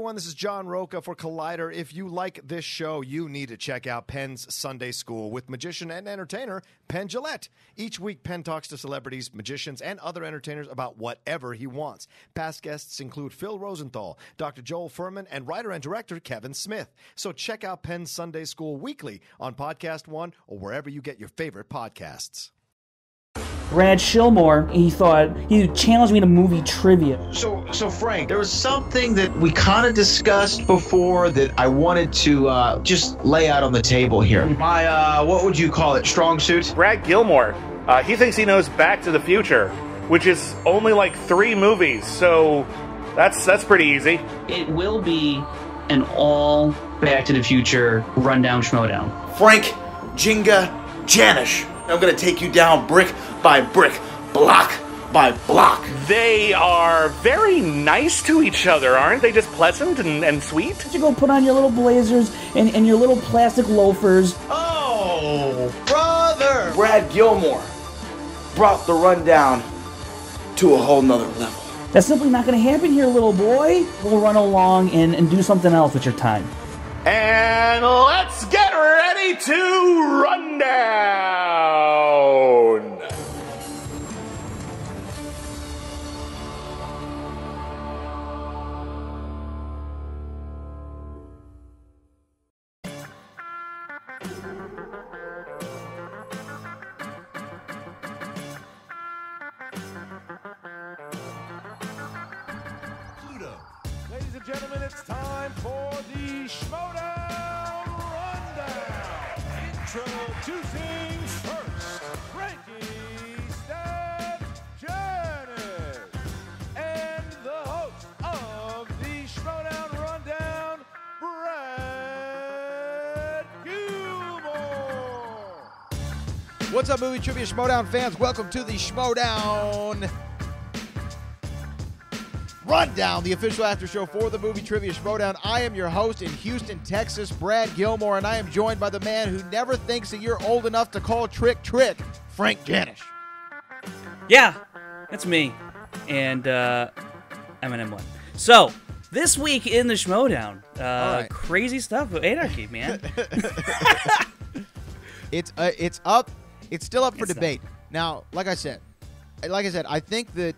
everyone. This is John Roca for Collider. If you like this show, you need to check out Penn's Sunday School with magician and entertainer Penn Jillette. Each week, Penn talks to celebrities, magicians, and other entertainers about whatever he wants. Past guests include Phil Rosenthal, Dr. Joel Furman, and writer and director Kevin Smith. So check out Penn's Sunday School weekly on Podcast One or wherever you get your favorite podcasts. Brad Gilmore, he thought he challenged me to movie trivia. So Frank, there was something that we kind of discussed before that I wanted to just lay out on the table here. My, what would you call it, strong suit? Brad Gilmore, he thinks he knows Back to the Future, which is only like 3 movies, so that's pretty easy. It will be an all Back to the Future rundown Schmoedown. Frank Janisch. I'm going to take you down brick by brick, block by block. They are very nice to each other, aren't they? Just pleasant and sweet? You go put on your little blazers and your little plastic loafers. Oh, brother! Brad Gilmore brought the rundown to a whole nother level. That's simply not going to happen here, little boy. We'll run along and do something else with your time. And let's get ready to run down! Ladies and gentlemen, it's time for the Schmoedown Rundown. Introducing first, Frank Janisch, and the host of the Schmoedown Rundown, Brad Gilmore. What's up, Movie Trivia Schmoedown fans? Welcome to the Schmoedown Rundown, the official after show for the Movie Trivia Schmoedown. I am your host in Houston, Texas, Brad Gilmore, and I am joined by the man who never thinks that you're old enough to call trick, Frank Janisch. Yeah, that's me. And Eminem won. So, this week in the Schmoedown, right. Crazy stuff with anarchy, man. It's up. It's still up for debate. Now, like I said, I think that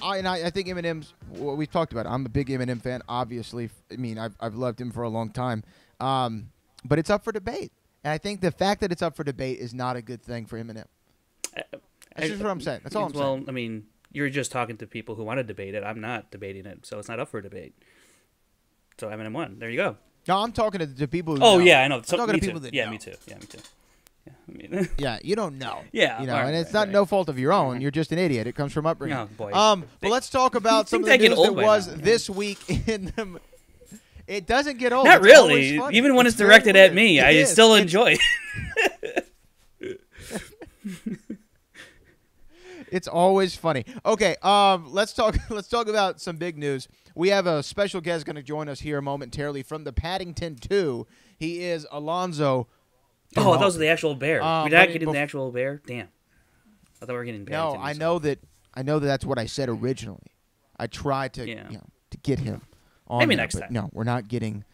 I think Eminem's what we've talked about. I'm a big Eminem fan, obviously. I mean, I've loved him for a long time. But it's up for debate. And I think the fact that it's up for debate is not a good thing for Eminem. That's just what I'm saying. That's all I'm saying. Well, I mean, you're just talking to people who want to debate it. I'm not debating it, so it's not up for debate. So Eminem won. There you go. No, I'm talking to people who know. Yeah, I know. So, I'm talking to people that yeah, know. me too. Yeah, me too. Yeah, I mean, yeah, you don't know. Yeah, you know, right, and it's right, not no fault of your own. You're just an idiot. It comes from upbringing. Oh, boy. But let's talk about some of the news that was this week in the. It doesn't get old. Not It's really. funny. Even when it's very directed at weird. me, It I is. still enjoy it. It's always funny. Okay, let's talk about some big news. We have a special guest going to join us here momentarily from the Paddington Two. He is Alonso. Oh, that was the actual bear. We're not getting the bef- actual bear? Damn. I thought we were getting No, I know that that's what I said originally. I tried to to get him on Maybe there, next but time. No, we're not getting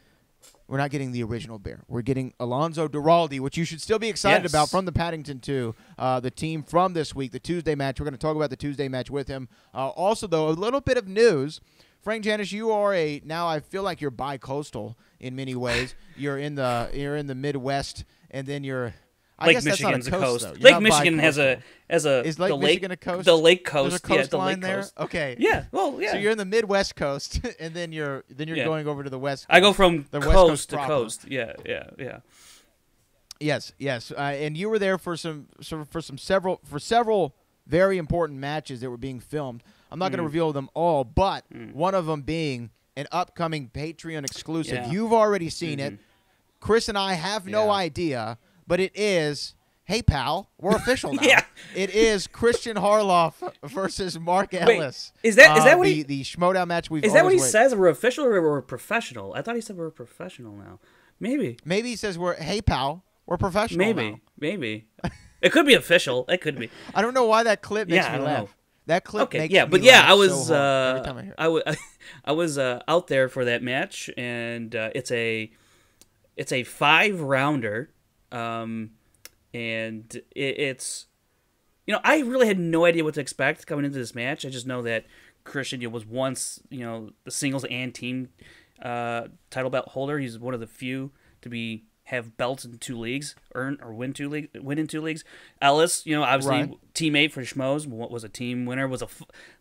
the original bear. We're getting Alonso Duralde, which you should still be excited Yes. about, from the Paddington 2, the team from this week, the Tuesday match. We're going to talk about the Tuesday match with him. Also, though, a little bit of news. Frank Janisch, you are now I feel like you're bi-coastal in many ways. You're in the Midwest, and then you're Lake guess Michigan's that's a not coast. though. You're Lake not Michigan has a Is Lake the Michigan a coast? The lake coast. There's a the coastline lake there. coast. Okay. Yeah. Well, yeah. So you're in the Midwest coast, and then you're going over to the West coast. I go from the West coast to proper. coast. Yeah. Yes. And you were there for several very important matches that were being filmed. I'm not going to reveal them all, but one of them being an upcoming Patreon exclusive. Yeah. You've already seen it. Chris and I have no idea, but it is. Hey, pal, we're official now. Yeah. It is Christian Harloff versus Mark Ellis. Is that what the Schmoedown match we've Is that what he always says? We're official or we're professional? I thought he said we're professional now. Maybe he says hey, pal, we're professional now. Maybe. It could be official. It could be. I don't know why that clip makes me I don't laugh. know. That clip Okay, makes yeah, me but yeah, laugh I was so hard every time I hear it. I was out there for that match, and it's a 5-rounder, and it's I really had no idea what to expect coming into this match. I just know that Christian was once the singles and team title belt holder. He's one of the few to have belts in 2 leagues, win in 2 leagues. Ellis, obviously Right. teammate for Schmoes, was a team winner, was a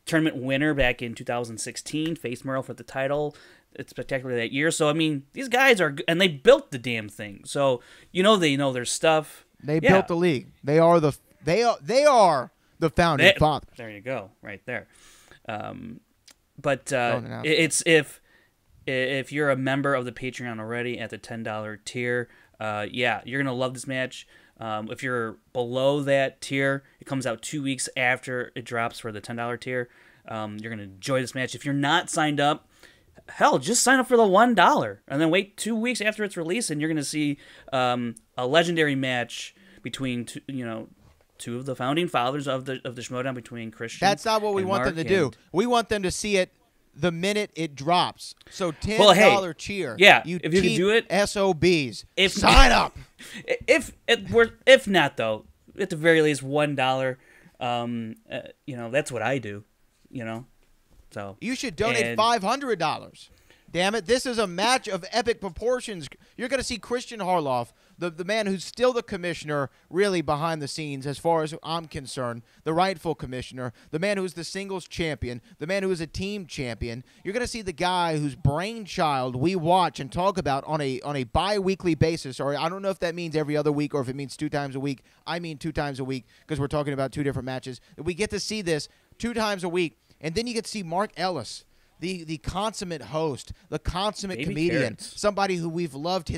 tournament winner back in 2016, faced Merle for the title. It's spectacular that year. So, I mean, these guys are, and they built the damn thing. So, they know their stuff. They built the league. They are the founding fathers. There you go, right there. But out it's if you're a member of the Patreon already at the $10 tier, you're gonna love this match. If you're below that tier, it comes out 2 weeks after it drops for the $10 tier. You're gonna enjoy this match. If you're not signed up, hell, just sign up for the $1 and then wait 2 weeks after it's released, and you're gonna see a legendary match between two of the founding fathers of the Schmoedown, between Christian. That's not what we and want Mark them to do. and- We want them to see it the minute it drops. So $10 cheer. Yeah, you if you can do it, SOBs. if Sign up. If not though, at the very least $1. That's what I do. So You should donate $500. Damn it. This is a match of epic proportions. You're going to see Christian Harloff, the man who's still the commissioner, really behind the scenes as far as I'm concerned, the rightful commissioner, the man who's the singles champion, the man who is a team champion. You're going to see the guy whose brainchild we watch and talk about on a bi-weekly basis, or I don't know if that means every other week or if it means 2 times a week. I mean 2 times a week because we're talking about 2 different matches. We get to see this 2 times a week, and then you get to see Mark Ellis, the consummate host, the consummate Baby comedian, Carrots. somebody who we've loved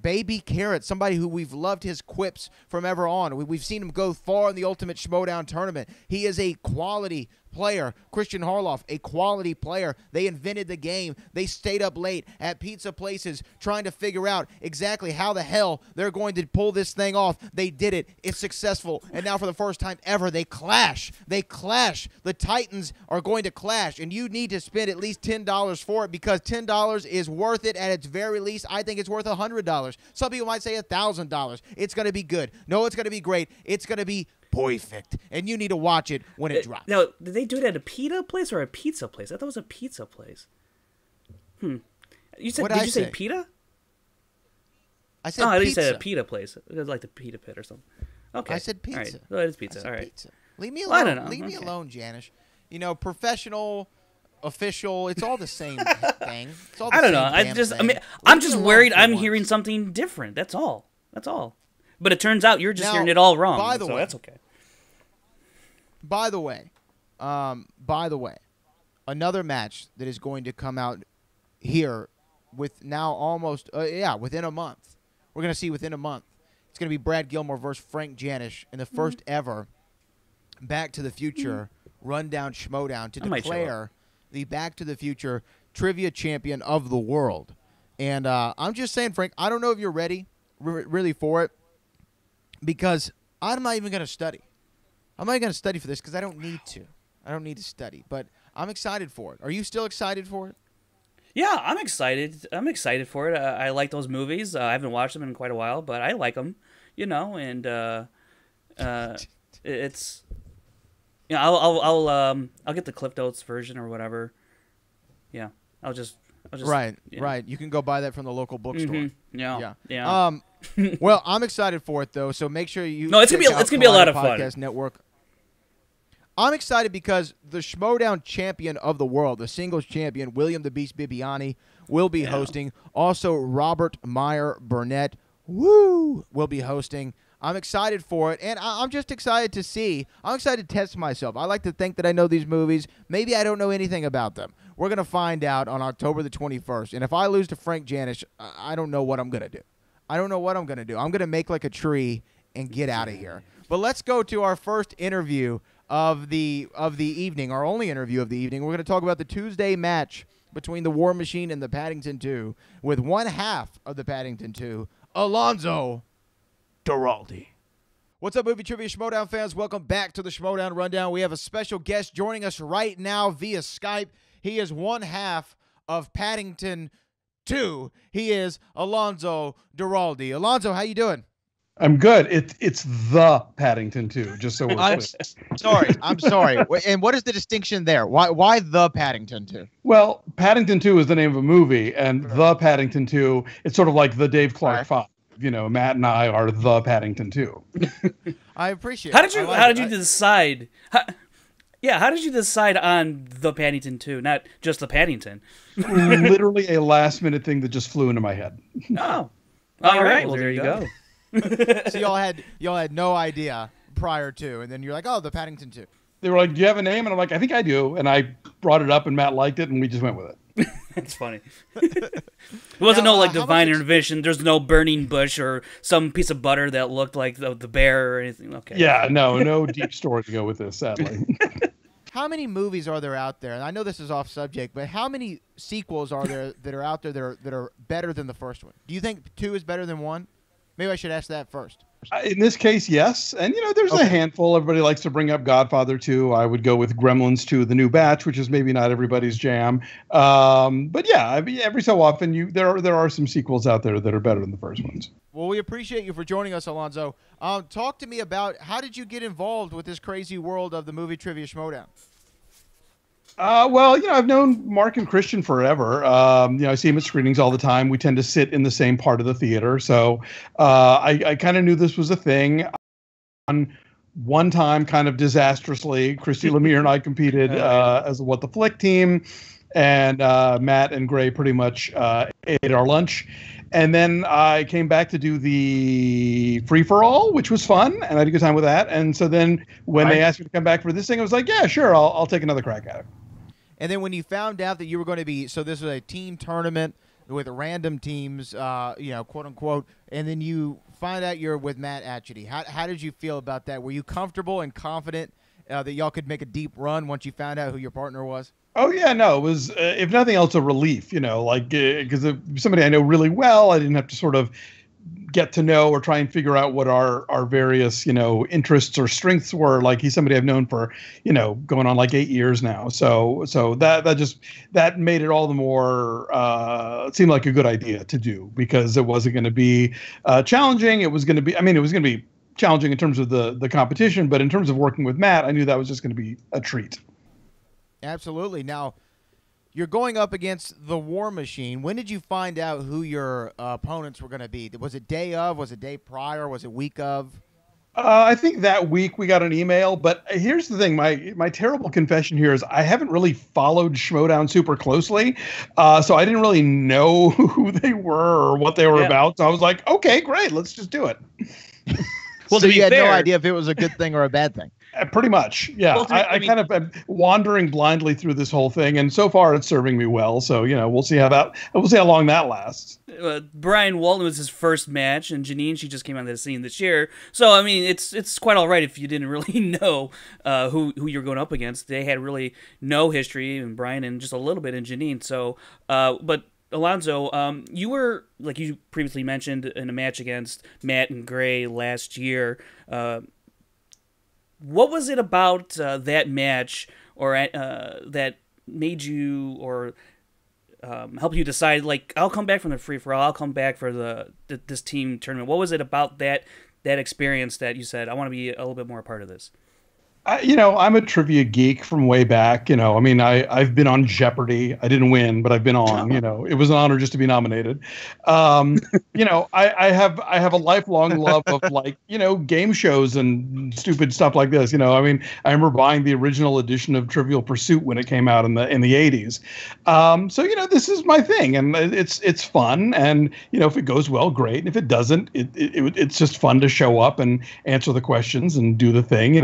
Baby Carrot, somebody who we've loved his quips from ever on. We've seen him go far in the Ultimate Schmoedown tournament. He is a quality player. Christian Harloff, a quality player. They invented the game. They stayed up late at pizza places trying to figure out exactly how the hell they're going to pull this thing off. They did it. It's successful. And now for the first time ever, they clash. They clash. The Titans are going to clash, and you need to spend at least $10 for it because $10 is worth it at its very least. I think it's worth $100. Some people might say $1,000. It's going to be good. No, it's going to be great. It's going to be perfect, and you need to watch it when it drops. Now, did they do it at a pita place or a pizza place? I thought it was a pizza place. You said? Did you say pita? I said I pizza. you said a pita place. It was like the pita pit or something. Okay, I said pizza. All right. Well, it is pizza. I said All right. pizza. Leave me Well, I alone. don't know. Leave me Okay. alone, Janisch. Professional, official, it's all the same thing. It's all the I don't same know. damn I'm thing. I'm Leave me just alone worried. for I'm once. hearing something different. That's all. That's all. But it turns out you're just Now, hearing it all wrong. by the so way- that's okay. By the way, another match that is going to come out here with now almost within a month. We're going to see within a month. It's going to be Brad Gilmore versus Frank Janisch in the first ever Back to the Future Rundown Schmoedown to I might show declare the Back to the Future Trivia Champion of the world. And I'm just saying, Frank, I don't know if you're ready really for it because I'm not even going to study. I'm not going to study for this because I don't need to. I don't need to study, but I'm excited for it. Are you still excited for it? Yeah, I'm excited. I'm excited for it. I like those movies. I haven't watched them in quite a while, but I like them. And it's. I'll get the Cliff Notes version or whatever. Yeah, I'll just. Right, yeah. right. You can go buy that from the local bookstore. Mm-hmm. Yeah. Yeah. Well, I'm excited for it though. So make sure you. No, it's gonna be check out a lot of Collider fun. Podcast Network. I'm excited because the Schmoedown champion of the world, the singles champion, William the Beast Bibiani, will be hosting. Also, Robert Meyer Burnett, will be hosting. I'm excited for it, and I'm just excited to see. I'm excited to test myself. I like to think that I know these movies. Maybe I don't know anything about them. We're going to find out on October the 21st, and if I lose to Frank Janisch, I don't know what I'm going to do. I'm going to make like a tree and get out of here. But let's go to our first interview of the evening, our only interview of the evening. We're going to talk about the Tuesday match between the War Machine and the Paddington Two with one half of the Paddington Two, Alonso Duralde. What's up, Movie Trivia Schmoedown fans? Welcome back to the Schmoedown Rundown. We have a special guest joining us right now via Skype. He is one half of Paddington Two. He is Alonso Duralde. Alonso, how you doing? I'm good. It's the Paddington Two, just so we're clear. I'm sorry. And what is the distinction there? Why the Paddington Two? Well, Paddington 2 is the name of a movie, and the Paddington 2, it's sort of like the Dave Clark 5. You know, Matt and I are the Paddington 2. I appreciate How it. did you decide? How did you decide on the Paddington 2, not just the Paddington? Literally a last-minute thing that just flew into my head. Oh. All right. Well, there you go. So y'all had no idea prior to, and then you're like, oh, the Paddington 2. They were like, do you have a name? And I'm like, I think I do. And I brought it up, and Matt liked it, and we just went with it. That's funny. It wasn't no like divine intervention. There's no burning bush or some piece of butter that looked like the bear or anything. Okay. Yeah, no deep story to go with this, sadly. How many movies are there out there? And I know this is off subject, but how many sequels are there that are out there that are better than the first one? Do you think 2 is better than 1? Maybe I should ask that first. In this case, yes. And, there's a handful. Everybody likes to bring up Godfather 2. I would go with Gremlins 2, The New Batch, which is maybe not everybody's jam. But, yeah, I mean, every so often there are some sequels out there that are better than the first ones. Well, we appreciate you for joining us, Alonso. Talk to me about how did you get involved with this crazy world of the Movie Trivia Schmoedown? Well, I've known Mark and Christian forever. I see him at screenings all the time. We tend to sit in the same part of the theater. So I kind of knew this was a thing. On one time, kind of disastrously, Christy Lemire and I competed as a What the Flick team. And Matt and Gray pretty much ate our lunch. And then I came back to do the free-for-all, which was fun, and I had a good time with that. And so then when they asked me to come back for this thing, I was like, yeah, sure, I'll take another crack at it. And then when you found out that you were going to be, so this was a team tournament with random teams, quote unquote, and then you find out you're with Matt Atchity. How did you feel about that? Were you comfortable and confident that y'all could make a deep run once you found out who your partner was? Oh, yeah, no, it was, if nothing else, a relief, because somebody I know really well, I didn't have to sort of get to know or try and figure out what our various, interests or strengths were. Like, he's somebody I've known for, going on like 8 years now. So that made it all the more, it seemed like a good idea to do, because it wasn't going to be challenging. It was going to be challenging in terms of the competition, but in terms of working with Matt, I knew that was just going to be a treat. Absolutely. Now, you're going up against the War Machine. When did you find out who your opponents were going to be? Was it day of? Was it day prior? Was it week of? I think that week we got an email, but here's the thing. My terrible confession here is I haven't really followed Schmoedown super closely, so I didn't really know who they were or what they were about. So I was like, okay, great, let's just do it. Well, so you had no idea if it was a good thing or a bad thing? Pretty much, yeah. Well, I kind of am wandering blindly through this whole thing, and so far it's serving me well. So we'll see how long that lasts. Brian Walton was his first match, and Janine, she just came on the scene this year. So I mean, it's quite all right if you didn't really know who you're going up against. They had really no history in Brian and just a little bit in Janine. So, but Alonso, you were, like you previously mentioned, in a match against Matt and Gray last year. What was it about that match, or that made you, or helped you decide, like, I'll come back from the free-for-all, I'll come back for this team tournament? What was it about that experience that you said, I want to be a little bit more a part of this? I'm a trivia geek from way back. I've been on Jeopardy. I didn't win, but I've been on. It was an honor just to be nominated. I have a lifelong love of game shows and stupid stuff like this. I remember buying the original edition of Trivial Pursuit when it came out in the 80s. This is my thing, and it's fun. And if it goes well, great. And if it doesn't, it's just fun to show up and answer the questions and do the thing.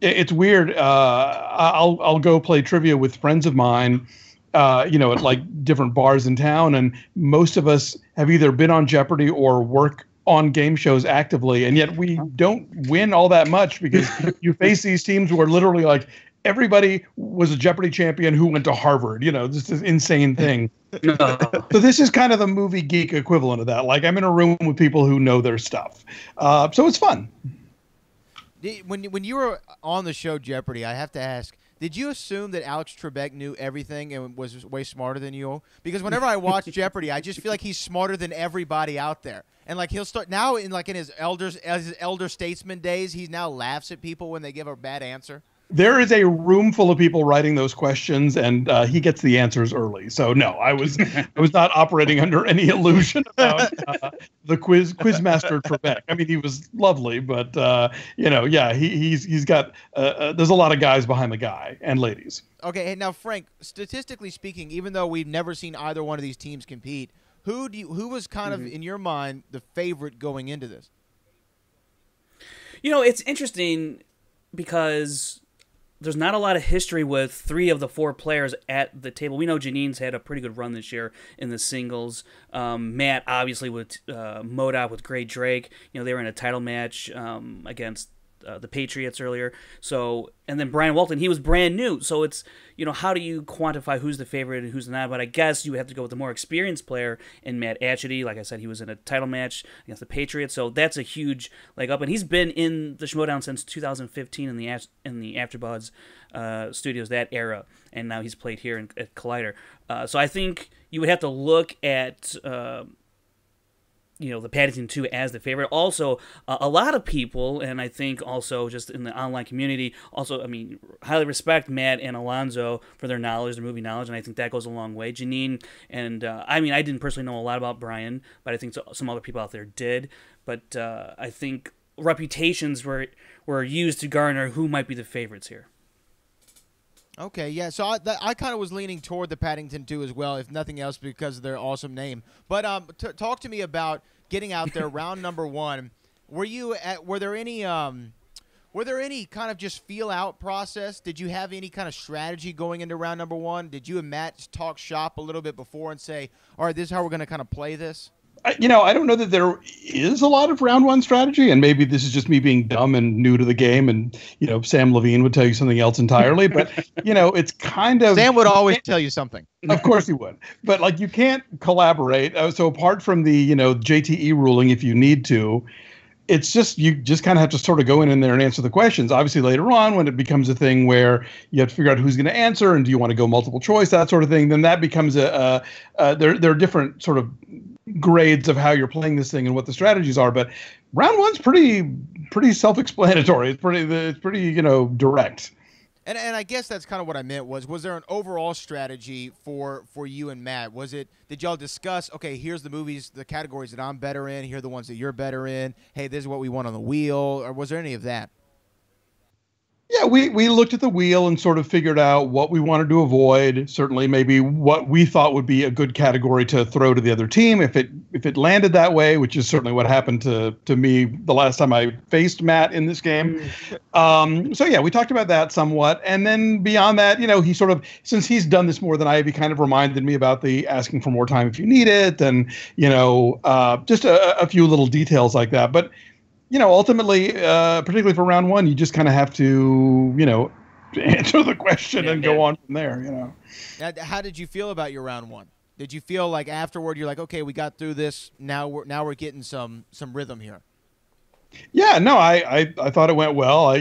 It's weird. I'll go play trivia with friends of mine, at like different bars in town, and most of us have either been on Jeopardy or work on game shows actively, and yet we don't win all that much because you face these teams where literally like everybody was a Jeopardy champion who went to Harvard. This is insane thing. So this is kind of the movie geek equivalent of that. Like, I'm in a room with people who know their stuff, so it's fun. When you were on the show Jeopardy, I have to ask, did you assume that Alex Trebek knew everything and was way smarter than you? Because whenever I watch Jeopardy, I just feel like he's smarter than everybody out there. And like he'll start now in his elder statesman days, he now laughs at people when they give a bad answer. There is a room full of people writing those questions, and he gets the answers early. So no, I was not operating under any illusion about the quizmaster Trebek. I mean, he was lovely, but yeah, he's got there's a lot of guys behind the guy and ladies. Okay, and now Frank, statistically speaking, even though we've never seen either one of these teams compete, who was kind of in your mind the favorite going into this? It's interesting because there's not a lot of history with 3 of the 4 players at the table. We know Janine's had a pretty good run this year in the singles. Matt, obviously, with Modoc, with Gray Drake. They were in a title match against the Patriots earlier. So, and then Brian Walton, he was brand new. So it's, how do you quantify who's the favorite and who's not? But I guess you would have to go with the more experienced player in Matt Atchity. Like I said, he was in a title match against the Patriots. So that's a huge leg up. And he's been in the Schmoedown since 2015 in the AfterBuzz studios, that era. And now he's played here at Collider. So I think you would have to look at the Paddington 2 as the favorite. Also, a lot of people, and I think also just in the online community, also, highly respect Matt and Alonso for their knowledge, their movie knowledge, and I think that goes a long way. Janine, and I didn't personally know a lot about Brian, but I think some other people out there did. But I think reputations were used to garner who might be the favorites here. Okay, yeah, so I kind of was leaning toward the Paddington 2 as well, if nothing else because of their awesome name. But talk to me about getting out there, round number 1. Were there any kind of just feel out process? Did you have any kind of strategy going into round number 1? Did you and Matt talk shop a little bit before and say, all right, this is how we're going to kind of play this? I don't know that there is a lot of round 1 strategy, and maybe this is just me being dumb and new to the game, and Sam Levine would tell you something else entirely. But it's kind of Sam would always tell you something. Of course he would, but you can't collaborate. So apart from the JTE ruling, if you need to, it's just you just kind of have to sort of go in there and answer the questions. Obviously, later on, when it becomes a thing where you have to figure out who's going to answer and do you want to go multiple choice, that sort of thing, then that becomes there are different sort of grades of how you're playing this thing and what the strategies are. But round 1's pretty self-explanatory. It's pretty direct. And I guess that's kind of what I meant was there an overall strategy for you and Matt? Did y'all discuss, okay, here's the movies, the categories that I'm better in, here are the ones that you're better in, hey, this is what we want on the wheel, or was there any of that? Yeah, we looked at the wheel and sort of figured out what we wanted to avoid. Certainly, maybe what we thought would be a good category to throw to the other team if it landed that way, which is certainly what happened to me the last time I faced Matt in this game. So yeah, we talked about that somewhat, and then beyond that, he sort of, since he's done this more than I have, he kind of reminded me about the asking for more time if you need it, and just a few little details like that, but. Ultimately, particularly for round 1, you just kind of have to, answer the question and go on from there, How did you feel about your round 1? Did you feel like afterward you're like, okay, we got through this, now we're getting some rhythm here? Yeah, no, I thought it went well.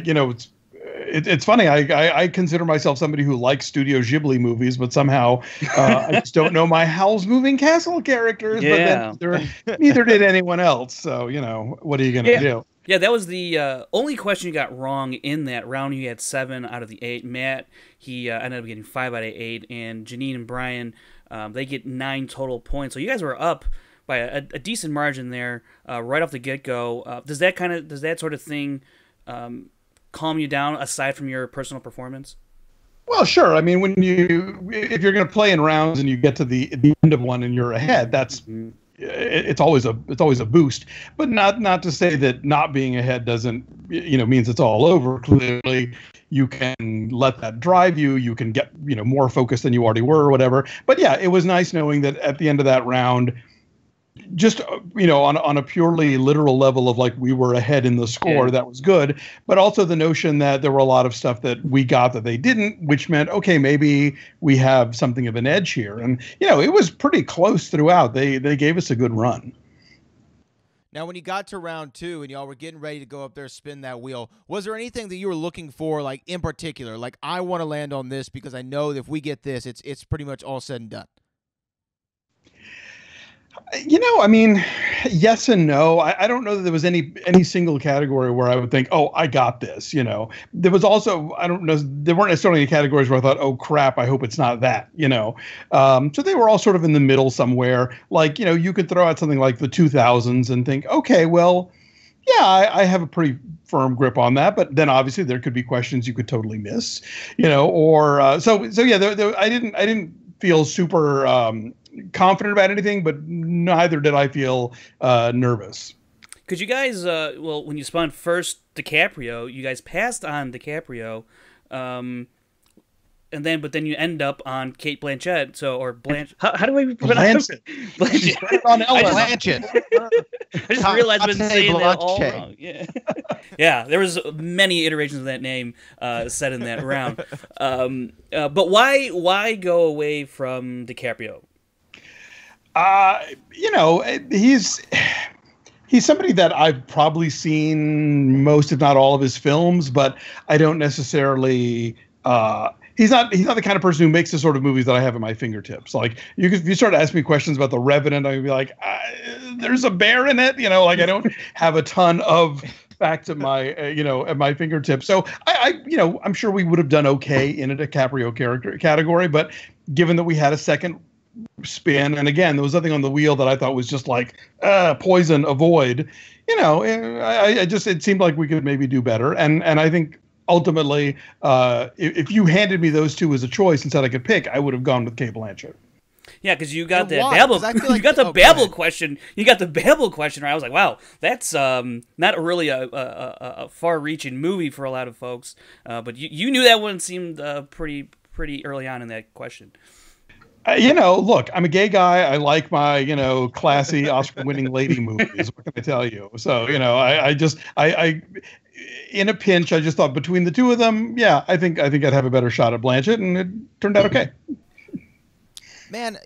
It's funny. I consider myself somebody who likes Studio Ghibli movies, but somehow I just don't know my Howl's Moving Castle characters. Yeah. But then neither did anyone else. So what are you gonna do? Yeah, that was the only question you got wrong in that round. You had 7 out of the 8. Matt, he ended up getting 5 out of 8, and Janine and Brian, they get 9 total points. So you guys were up by a decent margin there right off the get go. Does that sort of thing calm you down aside from your personal performance? Well, sure. If you're going to play in rounds and you get to the end of one and you're ahead, that's it's always a boost. But not to say that not being ahead doesn't means it's all over. Clearly, you can let that drive you. You can get more focused than you already were or whatever. But yeah, it was nice knowing that at the end of that round, just on a purely literal level of we were ahead in the score, that was good, but also the notion that there were a lot of stuff that we got that they didn't, which meant okay, maybe we have something of an edge here. And it was pretty close throughout. They gave us a good run. Now, when you got to round 2 and y'all were getting ready to go up there, spin that wheel, was there anything that you were looking for, like in particular? Like, I want to land on this because I know that if we get this, it's pretty much all said and done. You know, I mean, yes and no. I don't know that there was any single category where I would think, oh, I got this. You know, there was also, I don't know, there weren't necessarily any categories where I thought, oh crap, I hope it's not that. You know, so they were all sort of in the middle somewhere. Like, you know, you could throw out something like the 2000s and think, okay, well, yeah, I have a pretty firm grip on that, but then obviously there could be questions you could totally miss. You know, or so yeah, I didn't feel super confident about anything, but neither did I feel nervous. Could you guys, well, when you spun first DiCaprio, you guys passed on DiCaprio, but then you end up on Kate Blanchett. So, or Blanche. How do we pronounce it? Blanchett. I just realized I've been saying that all wrong. Yeah. Yeah, there was many iterations of that name said in that round. But why go away from DiCaprio? You know, he's somebody that I've probably seen most, if not all, of his films, but I don't necessarily. He's not the kind of person who makes the sort of movies that I have at my fingertips. Like, if you start asking me questions about The Revenant, I'd be like, there's a bear in it. You know, like, I don't have a ton of facts at my at my fingertips. So I'm sure we would have done okay in a DiCaprio category, but given that we had a second spin, and again, there was nothing on the wheel that I thought was just like poison, avoid. You know, it seemed like we could maybe do better, and I think ultimately, if you handed me those two as a choice and said I could pick, I would have gone with Kate Blanchett. Yeah, because you got that Babel. Like you got the Babel question. You got the Babel question right. I was like, wow, that's not really a far-reaching movie for a lot of folks. But you knew that one seemed pretty early on in that question. You know, look, I'm a gay guy. I like my, classy Oscar-winning lady movies. What can I tell you? So, I in a pinch, I just thought between the two of them, yeah, I think I'd have a better shot at Blanchett, and it turned out okay. Man,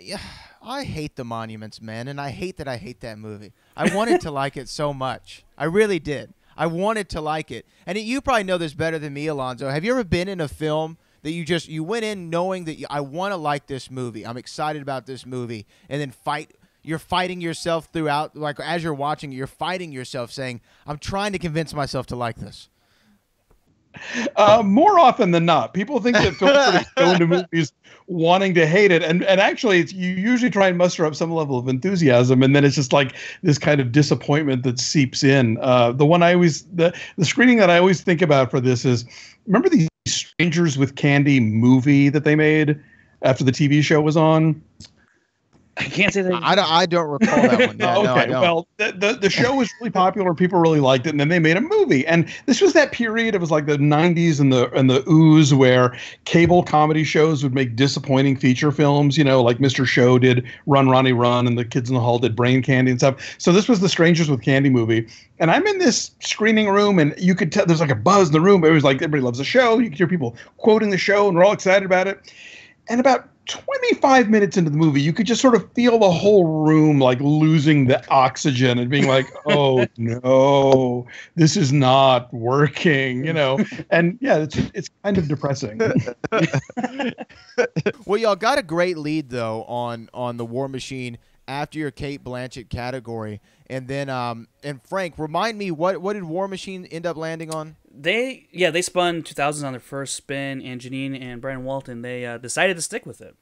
I hate The Monuments Men, and I hate that movie. I wanted to like it so much. I really did. I wanted to like it. And you probably know this better than me, Alonso. Have you ever been in a film that you went in knowing that I want to like this movie, I'm excited about this movie, and then you're fighting yourself throughout, like as you're watching, you're fighting yourself saying, I'm trying to convince myself to like this? More often than not, people think that film critics go into movies wanting to hate it, and actually, you usually try and muster up some level of enthusiasm, and then it's just like this kind of disappointment that seeps in. The screening that I always think about for this is, remember the Strangers with Candy movie that they made after the TV show was on? I can't say that. I don't recall that one. Yeah, okay, no, I don't. Well, the show was really popular. People really liked it, and then they made a movie. And this was that period. It was like the '90s and the ooze where cable comedy shows would make disappointing feature films. Like Mr. Show did Run Ronnie Run, and the Kids in the Hall did Brain Candy and stuff. So this was the Strangers with Candy movie. And I'm in this screening room, and you could tell there's like a buzz in the room. It was like everybody loves the show. You could hear people quoting the show, and we're all excited about it. And about 25 minutes into the movie, you could just sort of feel the whole room like losing the oxygen and being like, oh no, this is not working, And yeah, it's kind of depressing. Well, y'all got a great lead though on the War Machine after your Kate Blanchett category. And then and Frank, remind me, what did War Machine end up landing on? They spun 2000s on their first spin, and Janine and Brian Walton, they decided to stick with it.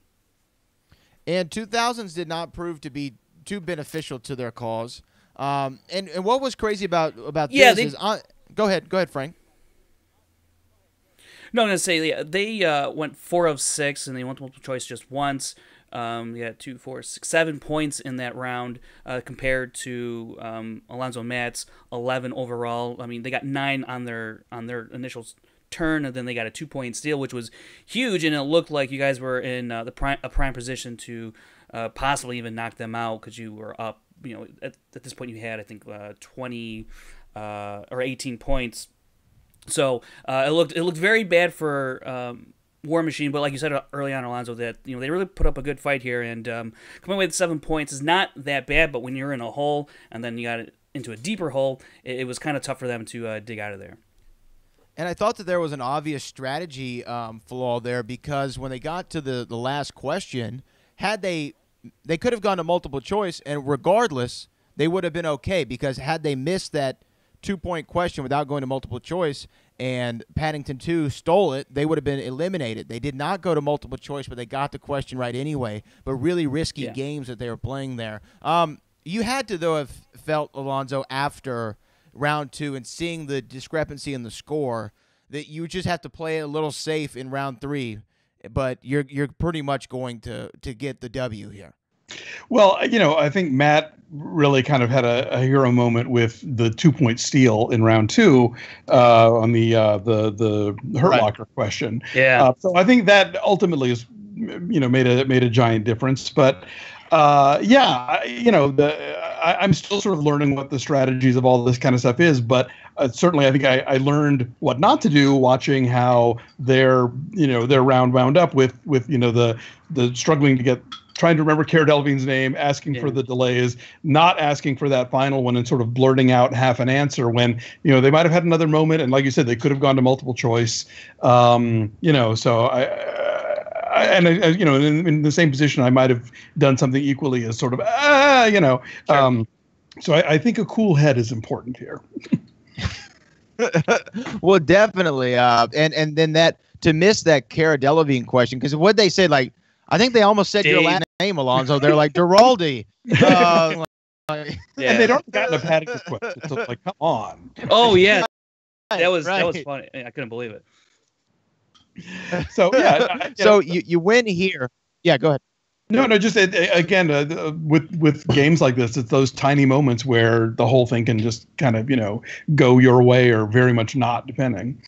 And 2000s did not prove to be too beneficial to their cause. And what was crazy about this is go ahead, Frank. No, I'm gonna say they went 4 of 6, and they went multiple choice just once. They had 2, 4, 6, 7 points in that round compared to Alonso and Matt's 11 overall. I mean, they got 9 on their initial turn, and then they got a 2-point steal, which was huge, and it looked like you guys were in a prime position to possibly even knock them out because you were up. At this point you had, I think, 20 or 18 points. So it looked very bad for War Machine, but like you said early on, Alonso, that they really put up a good fight here, and coming away with 7 points is not that bad. But when you're in a hole and then you got into a deeper hole, it was kind of tough for them to dig out of there. And I thought that there was an obvious strategy flaw there, because when they got to the last question, had they could have gone to multiple choice, and regardless, they would have been okay, because had they missed that 2-point question without going to multiple choice and Paddington 2 stole it, they would have been eliminated. They did not go to multiple choice, but they got the question right anyway. But really risky games that they were playing there. You had to, though, have felt, Alonso, after round 2 and seeing the discrepancy in the score, that you just have to play it a little safe in round 3, but you're pretty much going to get the W here. Well, I think Matt really kind of had a hero moment with the 2-point steal in round 2 on the Hurt Locker question. Yeah. So I think that ultimately is, made a giant difference. But I'm still sort of learning what the strategies of all this kind of stuff is. But certainly, I think I learned what not to do watching how their round wound up with the struggling to get. Trying to remember Cara Delevingne's name, asking for the delays, not asking for that final one, and sort of blurting out half an answer when, they might have had another moment. And like you said, they could have gone to multiple choice. So in the same position, I might have done something equally as sort of, So I think a cool head is important here. Well, definitely. And then that, to miss that Cara Delevingne question, because what they said, like, I think they almost said your last name, Alonso. They're like, Duralde. And they'd already gotten a Paddington question. So like, come on. Oh, yeah. That was funny. I couldn't believe it. So, yeah. So you win here. Yeah, go ahead. No, just again, with games like this, it's those tiny moments where the whole thing can just kind of, go your way or very much not, depending.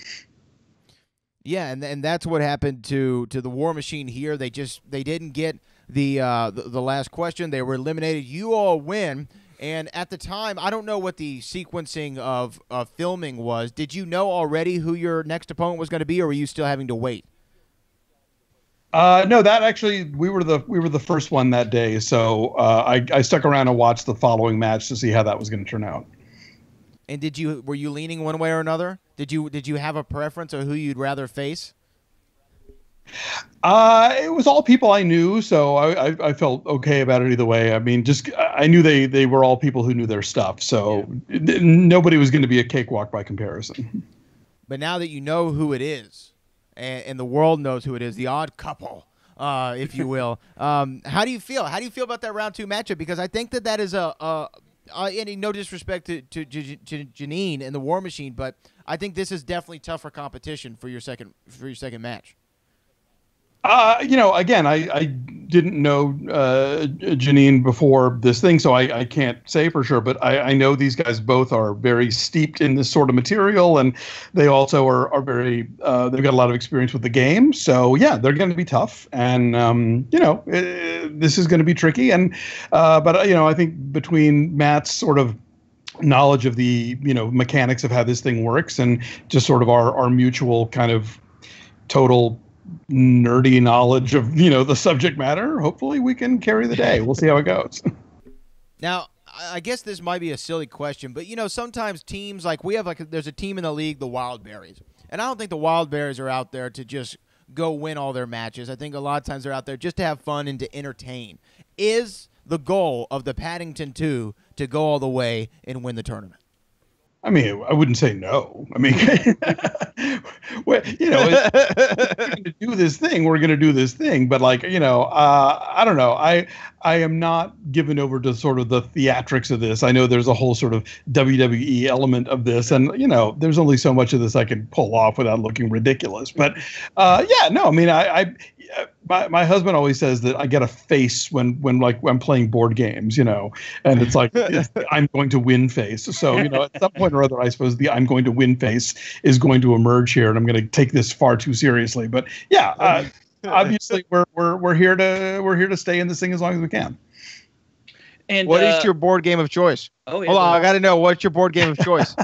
Yeah, and that's what happened to the War Machine here. They didn't get the last question. They were eliminated. You all win. And at the time, I don't know what the sequencing of filming was. Did you know already who your next opponent was going to be, or were you still having to wait? No, that actually we were the first one that day. So I stuck around and watched the following match to see how that was going to turn out. And were you leaning one way or another? Did you have a preference of who you'd rather face? It was all people I knew, so I felt okay about it either way. I mean, I knew they were all people who knew their stuff, so nobody was going to be a cakewalk by comparison. But now that you know who it is, and the world knows who it is, the odd couple, if you will, how do you feel? How do you feel about that round 2 matchup? Because I think that is any no disrespect to Janine and the War Machine, but I think this is definitely tougher competition for your second match. Again, I didn't know Janine before this thing, so I can't say for sure. But I know these guys both are very steeped in this sort of material, and they also are very. They've got a lot of experience with the game, so yeah, they're going to be tough, and this is going to be tricky. And but I think between Matt's sort of knowledge of the mechanics of how this thing works, and just sort of our mutual kind of total nerdy knowledge of the subject matter, hopefully we can carry the day. We'll see how it goes. Now, I guess this might be a silly question, but sometimes teams, like we have, there's a team in the league, the Wildberries, and I don't think the Wildberries are out there to just go win all their matches. I think a lot of times they're out there just to have fun and to entertain. Is the goal of the Paddington 2 to go all the way and win the tournament? I mean, I wouldn't say no. I mean, well, if we're going to do this thing, we're going to do this thing. But I don't know. I am not given over to sort of the theatrics of this. I know there's a whole sort of WWE element of this, and there's only so much of this I can pull off without looking ridiculous. But yeah, no. I mean, my husband always says that I get a face when I'm playing board games, and it's like it's the I'm going to win face. So at some point or other, I suppose the I'm going to win face is going to emerge here, and I'm going to take this far too seriously. But yeah, obviously we're here to stay in this thing as long as we can. And what is your board game of choice? Oh, yeah, hold on, I got to know, what's your board game of choice?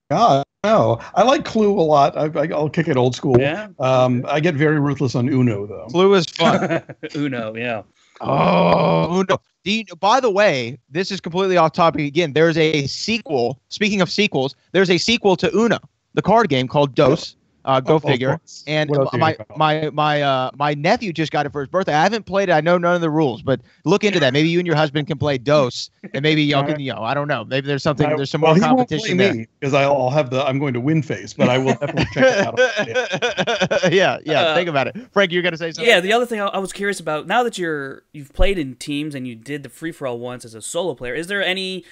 God, no. I like Clue a lot. I'll kick it old school. Yeah. I get very ruthless on Uno, though. Clue is fun. Uno, yeah. Oh no! By the way, this is completely off topic again. There's a sequel. Speaking of sequels, there's a sequel to Uno, the card game called Dos. Go figure. And my nephew just got it for his birthday. I haven't played it. I know none of the rules, but look into that. Maybe you and your husband can play Dos, and maybe y'all can. I don't know. Maybe there's something. There's some more competition there. Because I'll have I'm going to win face, but I will definitely check it out. Yeah. Think about it, Frank. You're gonna say something. Yeah. The other thing I was curious about, now that you've played in teams and you did the free for all once as a solo player, is there any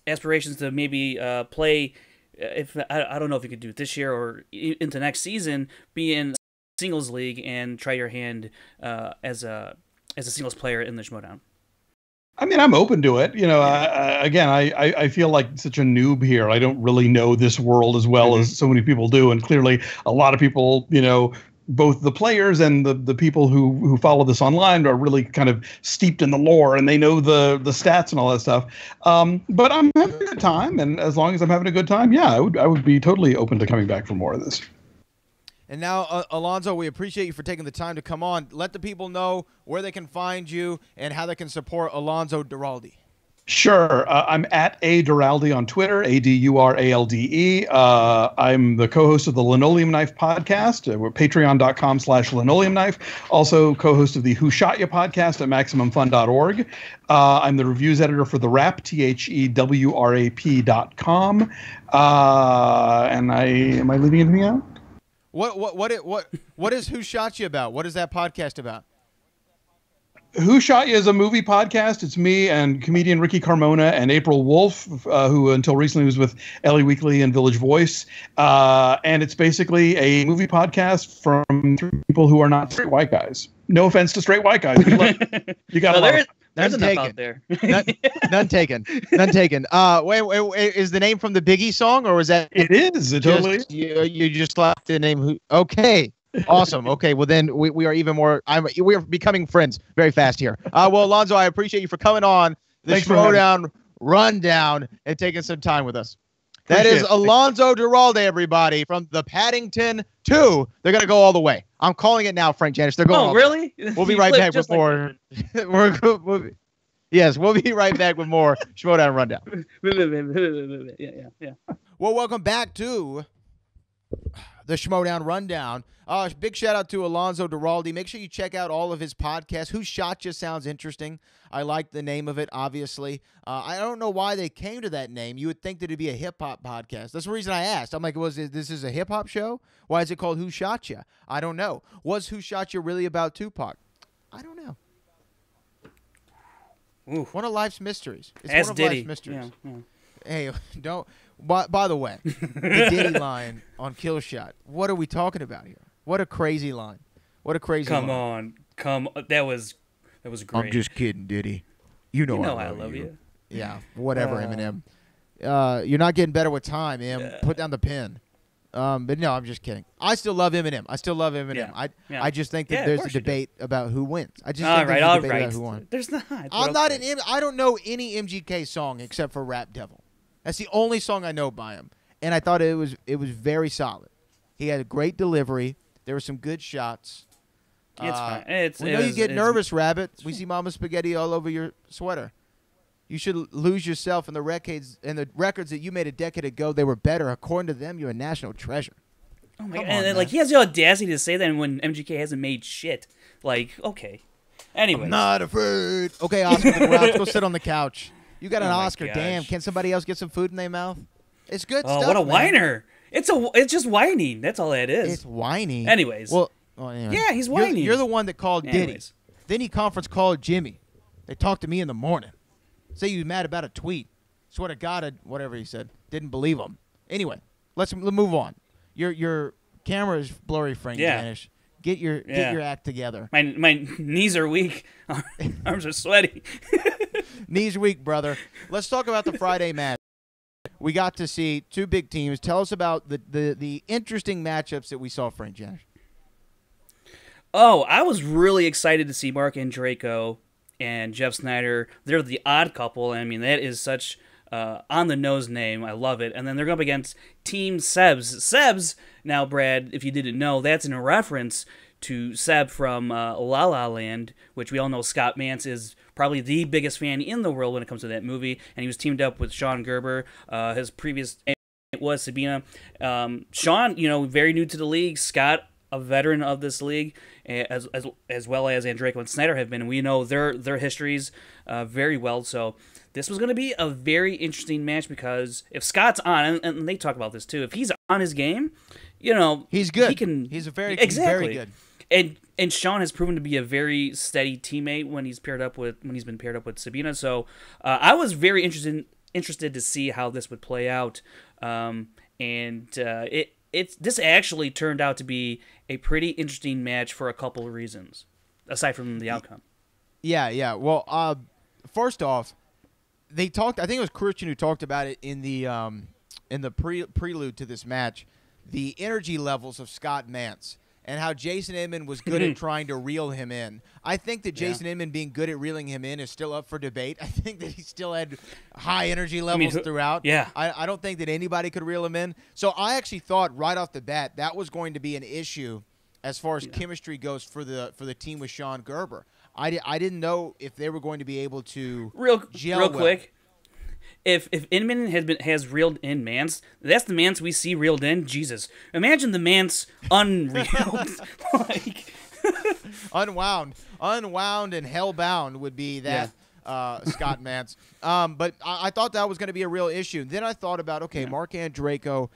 aspirations to maybe play? If I don't know if you could do it this year or into next season, be in singles league and try your hand as a singles player in the Schmoedown. I mean, I'm open to it. I feel like such a noob here. I don't really know this world as well as so many people do, and clearly a lot of people, both the players and the people who follow this online are really kind of steeped in the lore, and they know the stats and all that stuff. But I'm having a good time, and as long as I'm having a good time, I would be totally open to coming back for more of this. And now, Alonso, we appreciate you for taking the time to come on. Let the people know where they can find you and how they can support Alonso Duralde. Sure. I'm at A Duralde on Twitter, ADURALDE. I'm the co-host of the Linoleum Knife podcast. We're patreon.com/linoleum knife. Also co-host of the Who Shot Ya podcast at MaximumFun.org. I'm the reviews editor for The Wrap, THEWRAP.com. And am I leaving anything out? What is Who Shot You about? What is that podcast about? Who Shot You is a movie podcast. It's me and comedian Ricky Carmona and April Wolf, who until recently was with Ellie Weekly and Village Voice. And it's basically a movie podcast from three people who are not straight white guys. No offense to straight white guys. You got there's enough out there. None taken. None taken. Wait, is the name from the Biggie song, or was that? It is. It totally is. You just left the name. Who? Okay. Awesome. Okay. Well, then we are even more. We are becoming friends very fast here. Well, Alonso, I appreciate you for coming on the Schmoedown Rundown and taking some time with us. That is Alonso Duralde, everybody, from the Paddington 2. They're going to go all the way. I'm calling it now, Frank Janisch. They're going. Oh, really? We'll be right back with more. Yes, we'll be right back with more Schmoedown Rundown. Yeah. Well, welcome back to the Schmoedown Rundown. Big shout out to Alonso Duralde. Make sure you check out all of his podcasts. Who Shot You sounds interesting. I like the name of it, obviously. I don't know why they came to that name. You would think that it'd be a hip-hop podcast. That's the reason I asked. I'm like, this is a hip-hop show? Why is it called Who Shot You? I don't know. Was Who Shot You really about Tupac? I don't know. Oof. One of life's mysteries. It's Ask one of Diddy. life's mysteries. Yeah. Hey, don't. By the way, the Diddy line on Kill Shot. What are we talking about here? What a crazy line. What a crazy line. Come on. That was great. I'm just kidding, Diddy. You know I love you. Yeah, whatever, Eminem. You're not getting better with time, Em. Yeah. Put down the pen. But no, I'm just kidding. I still love Eminem. Yeah. I just think that there's a debate about who wins. I just think there's a debate about who won. There's not. I don't know any MGK song except for Rap Devil. That's the only song I know by him, and I thought it was very solid. He had a great delivery. There were some good shots. It's fine. We know you get nervous, Rabbit. We see Mama Spaghetti all over your sweater. You should lose yourself in the records that you made a decade ago. They were better. According to them, you're a national treasure. Oh my God. And like, he has the audacity to say that when MGK hasn't made shit. Like, okay. Anyways. I'm not afraid. Okay, Oscar the Grouch, go sit on the couch. You got an Oscar. Gosh. Damn. Can somebody else get some food in their mouth? It's good stuff. Oh, what a man. whiner. It's just whining. That's all that is. It's whining. Anyways. Well, yeah, he's whining. You're the one that called Diddy. Then he conference called Jimmy. They talked to me in the morning. Say you mad about a tweet. Swear to God, whatever he said. Didn't believe him. Anyway, let's move on. Your camera is blurry, Frank Janisch. Get your act together. My knees are weak. Arms are sweaty. Knees weak, brother. Let's talk about the Friday match. We got to see two big teams. Tell us about the interesting matchups that we saw, Frank Janisch. Oh, I was really excited to see Mark and Draco and Jeff Snyder. They're the odd couple. I mean, that is such on-the-nose name. I love it. And then they're going up against Team Sebs. Sebs, now, Brad, if you didn't know, that's in a reference to Seb from La La Land, which we all know Scott Mance is probably the biggest fan in the world when it comes to that movie, and he was teamed up with Sean Gerber. His previous it was Sabina. Sean, very new to the league. Scott, a veteran of this league, as well as Andreyko and Snyder have been. We know their histories very well. So this was going to be a very interesting match because if Scott's on, and they talk about this too, if he's on his game, he's good. He's very good. And Sean has proven to be a very steady teammate when he's been paired up with Sabina. So I was very interested to see how this would play out. This actually turned out to be a pretty interesting match for a couple of reasons, aside from the outcome. Yeah. Well, first off, they talked. I think it was Christian who talked about it in the prelude to this match. The energy levels of Scott Mance and how Jason Inman was good at trying to reel him in. I think that Jason Inman being good at reeling him in is still up for debate. I think that he still had high energy levels throughout. Yeah. I don't think that anybody could reel him in. So I actually thought right off the bat that was going to be an issue as far as chemistry goes for the team with Sean Gerber. I didn't know if they were going to be able to gel real well. quick. If Inman has reeled in Mance, that's the Mance we see reeled in. Jesus, imagine the Mance unreeled, unwound and hellbound would be that Scott Mance. But I thought that was going to be a real issue. Then I thought about Mark Andreyko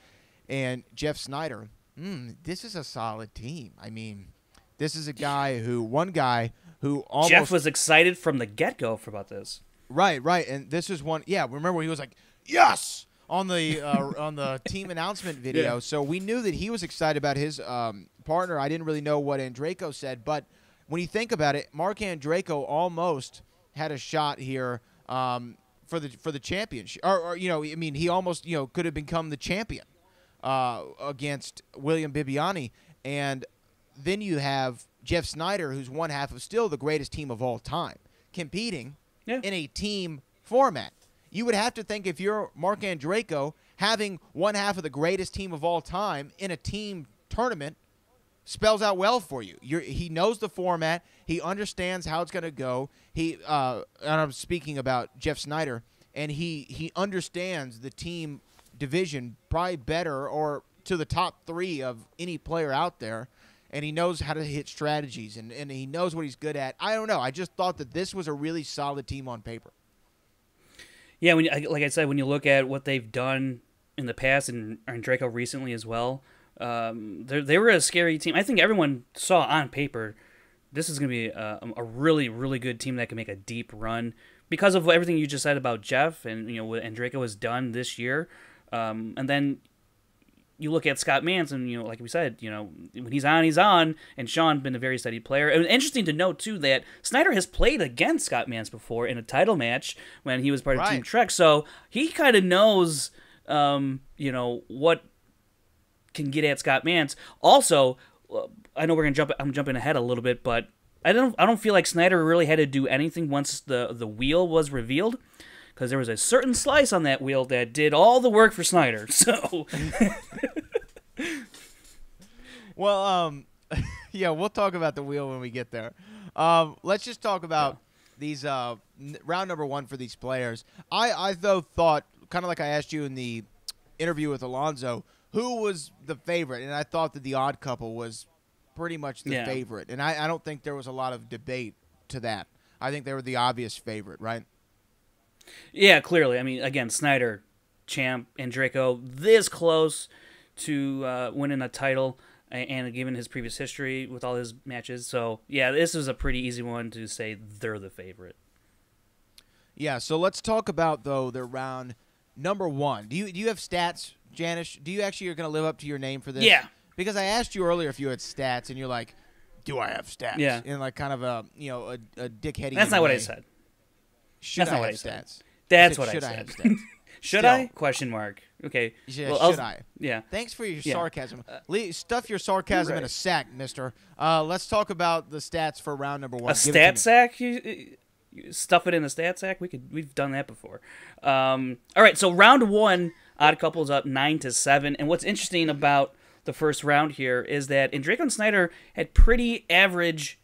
and Jeff Snyder. This is a solid team. I mean, this is one guy who almost Jeff was excited from the get-go about this. Right, and this is one. Yeah, remember he was like, "Yes!" on the team announcement video. Yeah. So we knew that he was excited about his partner. I didn't really know what Andreyko said, but when you think about it, Mark Andreyko almost had a shot here for the championship. He almost could have become the champion against William Bibiani, and then you have Jeff Snyder, who's one half of still the greatest team of all time, competing. Yeah. In a team format. You would have to think if you're Mark Andreyko, having one half of the greatest team of all time in a team tournament spells out well for you. He knows the format. He understands how it's going to go. And I'm speaking about Jeff Snyder, and he understands the team division probably better or to the top 3 of any player out there. And he knows how to hit strategies, and he knows what he's good at. I don't know. I just thought that this was a really solid team on paper. Yeah, like I said, when you look at what they've done in the past, and Andreyko recently as well, they were a scary team. I think everyone saw on paper this is going to be a really, really good team that can make a deep run because of everything you just said about Jeff and what Andreyko has done this year. And then you look at Scott Mance, and like we said, when he's on, and Sean been a very steady player. And interesting to note too that Snyder has played against Scott Mance before in a title match when he was part of Team Trek, so he kind of knows, what can get at Scott Mance. Also, I know I'm jumping ahead a little bit, but I don't feel like Snyder really had to do anything once the wheel was revealed. Because there was a certain slice on that wheel that did all the work for Snyder. So, well, we'll talk about the wheel when we get there. Let's just talk about these round number 1 for these players. I thought, kind of like I asked you in the interview with Alonso, who was the favorite, and I thought that the Odd Couple was pretty much the favorite, and I don't think there was a lot of debate to that. I think they were the obvious favorite, right? Yeah, clearly. I mean, again, Snyder, champ, Andreyko, this close to winning a title, and given his previous history with all his matches. So, yeah, this is a pretty easy one to say they're the favorite. Yeah, so let's talk about, though, the round number 1. Do you have stats, Janisch? Do you actually are going to live up to your name for this? Yeah. Because I asked you earlier if you had stats, and you're like, do I have stats? Yeah. In like kind of a dickheady That's not way. what I said. Should That's I not what have I said. stats? That's what I should said. I have stats? Should Still. I? Question mark. Okay. Yeah, well, should I? Yeah. Thanks for your sarcasm. Stuff your sarcasm in a sack, mister. Let's talk about the stats for round number 1. A stat sack? You stuff it in a stat sack? We've done that before. All right, so round 1, Odd Couple's up 9-7. And what's interesting about the first round here is that Draco and Snyder had pretty average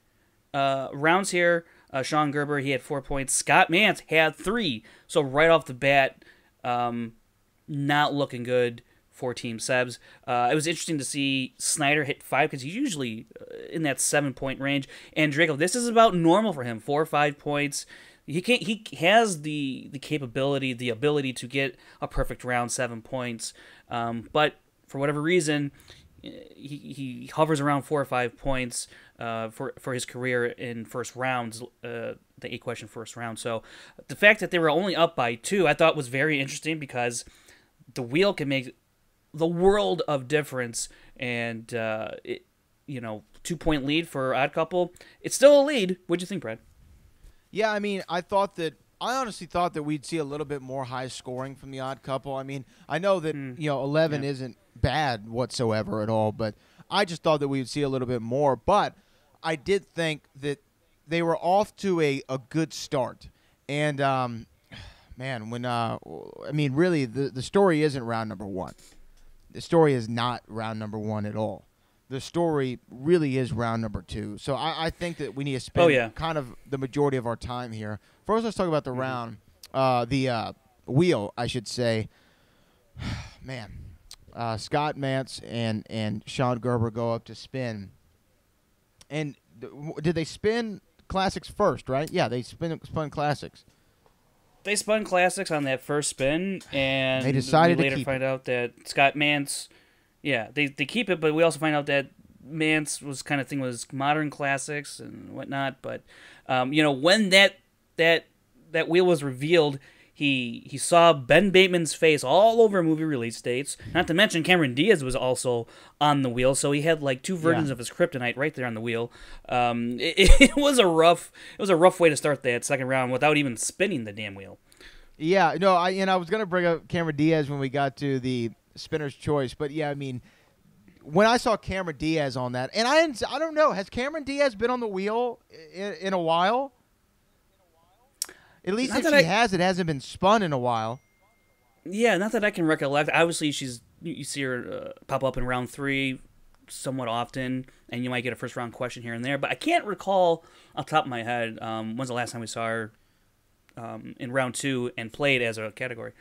rounds here. Sean Gerber, he had 4 points. Scott Mantz had 3. So right off the bat, not looking good for Team Sebs. It was interesting to see Snyder hit 5 because he's usually in that 7-point range. And Draco, this is about normal for him, 4 or 5 points. He has the capability, the ability to get a perfect round, 7 points. But for whatever reason, he hovers around 4 or 5 points for his career in first rounds, the 8-question first round. So the fact that they were only up by 2, I thought was very interesting because the wheel can make the world of difference. And 2-point lead for Odd Couple, it's still a lead. What'd you think, Brad? Yeah, I mean, I honestly thought that we'd see a little bit more high scoring from the Odd Couple. I mean, I know that 11 isn't bad whatsoever at all, but I just thought that we'd see a little bit more. But I did think that they were off to a good start. And man, really, the story isn't round number 1. The story is not round number 1 at all. The story really is round number 2. So I think that we need to spend kind of the majority of our time here. First, let's talk about the round, the wheel, I should say. Man, Scott Mantz and Sean Gerber go up to spin. And did they spin classics first, right? Yeah, they spun classics. They spun classics on that first spin, and they decided we later find out that Scott Mantz, they keep it, but we also find out that Mantz was modern classics and whatnot. But when that wheel was revealed, he saw Ben Bateman's face all over movie release dates. Not to mention Cameron Diaz was also on the wheel, so he had like 2 versions of his kryptonite right there on the wheel. It was a rough way to start that second round without even spinning the damn wheel. Yeah, no, I was gonna bring up Cameron Diaz when we got to the spinner's choice, but yeah, I mean, when I saw Cameron Diaz on that, and I don't know, has Cameron Diaz been on the wheel in a while? At least if she has, it hasn't been spun in a while. Yeah, not that I can recollect. Obviously, you see her pop up in round 3 somewhat often, and you might get a first round question here and there. But I can't recall off the top of my head when's the last time we saw her in round 2 and played as a category.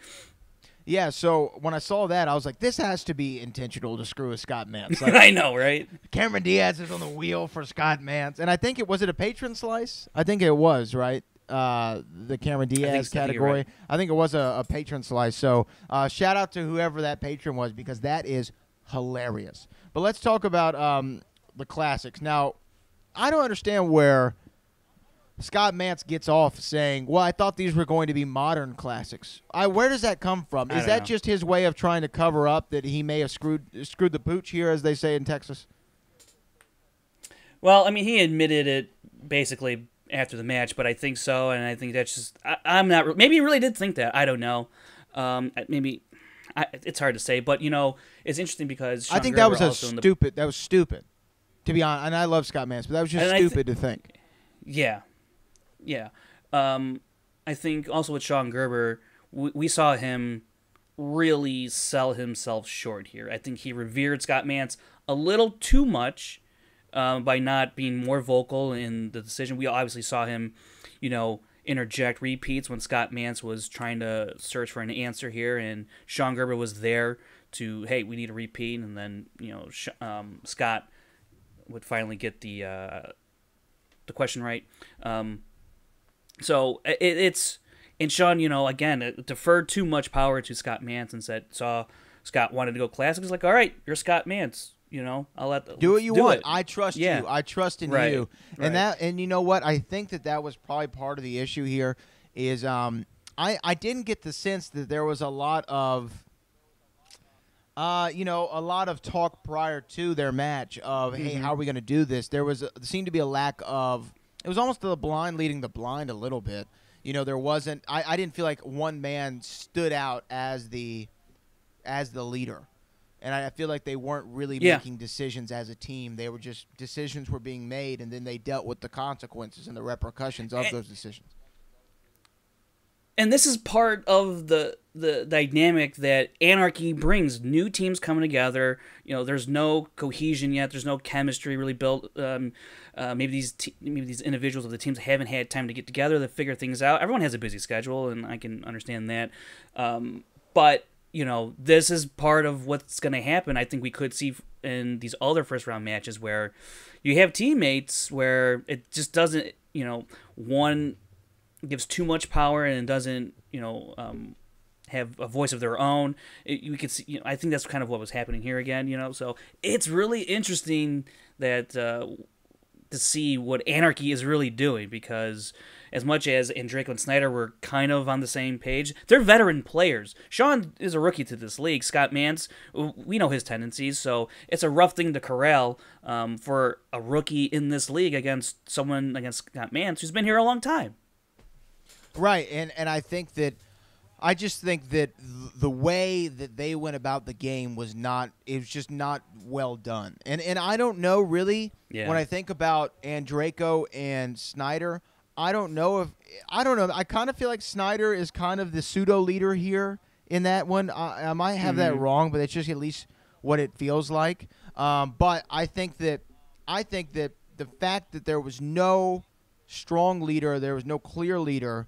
Yeah, so when I saw that, I was like, this has to be intentional to screw with Scott Mantz. Like, I know, right? Cameron Diaz is on the wheel for Scott Mantz. And I think was it a patron slice? I think it was, right? The Cameron Diaz category. Right. I think it was a patron slice. So shout out to whoever that patron was because that is hilarious. But let's talk about the classics. Now, I don't understand where Scott Mantz gets off saying, well, I thought these were going to be modern classics. Where does that come from? Is that just his way of trying to cover up that he may have screwed the pooch here, as they say in Texas? Well, I mean, he admitted it basically after the match, but I think so, and I think that's just I'm not. Maybe he really did think that. I don't know. It's hard to say, but it's interesting because Sean I think Gerber that was stupid. That was stupid, to be honest. And I love Scott Mantz, but that was just stupid to think. Yeah. I think also with Sean Gerber, we saw him really sell himself short here. I think he revered Scott Mantz a little too much. By not being more vocal in the decision. We obviously saw him, interject repeats when Scott Mantz was trying to search for an answer here, and Sean Gerber was there to, hey, we need a repeat, and then, Scott would finally get the question right. So it's, and Sean, again, deferred too much power to Scott Mantz and saw Scott wanted to go classic. He's like, all right, you're Scott Mantz. I'll do what you want. I trust you. I trust in you. And right. And you know what? I think that was probably part of the issue here. Is I didn't get the sense that there was a lot of talk prior to their match of hey, how are we going to do this? There seemed to be a lack of. It was almost the blind leading the blind a little bit. There wasn't. I didn't feel like one man stood out as the leader. And I feel like they weren't really making decisions as a team. They were just decisions were being made, and then they dealt with the consequences and the repercussions of those decisions. And this is part of the the dynamic that Anarchy brings. New teams coming together. You know, there's no cohesion yet. There's no chemistry really built. Maybe these individuals of the teams haven't had time to get together to figure things out. Everyone has a busy schedule, and I can understand that. But you know, this is part of what's going to happen. I think we could see in these other first-round matches where you have teammates where it just doesn't, you know, one gives too much power and doesn't, you know, have a voice of their own. We could see, you know, I think that's kind of what was happening here again, you know. So it's really interesting that to see what Anarchy is really doing, because as much as Andreyko and Snyder were kind of on the same page, they're veteran players. Sean is a rookie to this league. Scott Mance, we know his tendencies, so it's a rough thing to corral for a rookie in this league against Scott Mance, who's been here a long time. Right, and I just think that the way that they went about the game was just not well done. And I don't know really, when I think about Andreyko and Snyder, I don't know. I kind of feel like Snyder is kind of the pseudo leader here in that one. I might have that wrong, but it's just at least what it feels like. But I think that the fact that there was no strong leader, there was no clear leader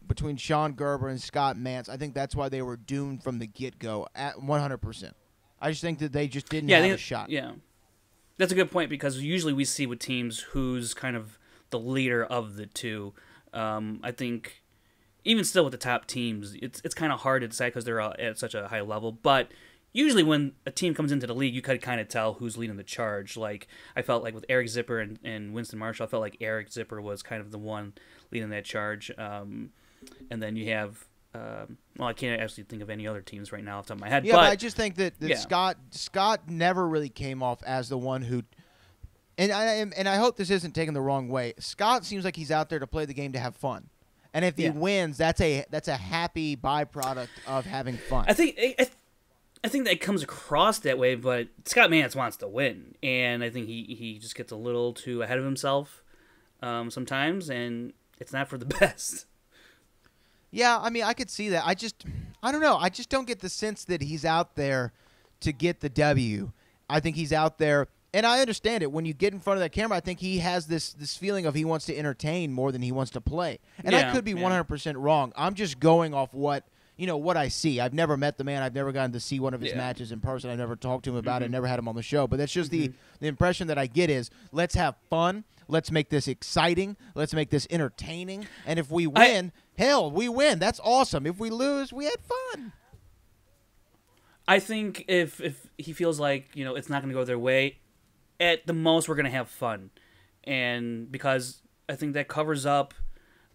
between Sean Gerber and Scott Mance, I think that's why they were doomed from the get-go at 100%. I just think that they just didn't have a shot. Yeah, that's a good point, because usually we see with teams who's kind of the leader of the two. I think even still with the top teams, it's kind of hard to decide because they're at such a high level. But usually when a team comes into the league, you could kind of tell who's leading the charge. Like I felt like with Eric Zipper and Winston Marshall, I felt like Eric Zipper was kind of the one leading that charge. And then you have, I can't actually think of any other teams right now off the top of my head. Yeah, but I just think that Scott never really came off as the one who. And I hope this isn't taken the wrong way. Scott seems like he's out there to play the game to have fun, and if he wins, that's a happy byproduct of having fun. I think that comes across that way, but Scott Mance wants to win, and I think he just gets a little too ahead of himself sometimes, and it's not for the best. Yeah, I mean, I could see that. I don't know. I just don't get the sense that he's out there to get the W. I think he's out there. And I understand it. When you get in front of that camera, I think he has this feeling of he wants to entertain more than he wants to play. And I could be 100% wrong. I'm just going off what I see. I've never met the man. I've never gotten to see one of his matches in person. I've never talked to him about it. Never had him on the show. But that's just the impression that I get is, let's have fun. Let's make this exciting. Let's make this entertaining. And if we win, hell, we win. That's awesome. If we lose, we had fun. I think if he feels like, you know, it's not going to go their way, at the most, we're going to have fun. And because I think that covers up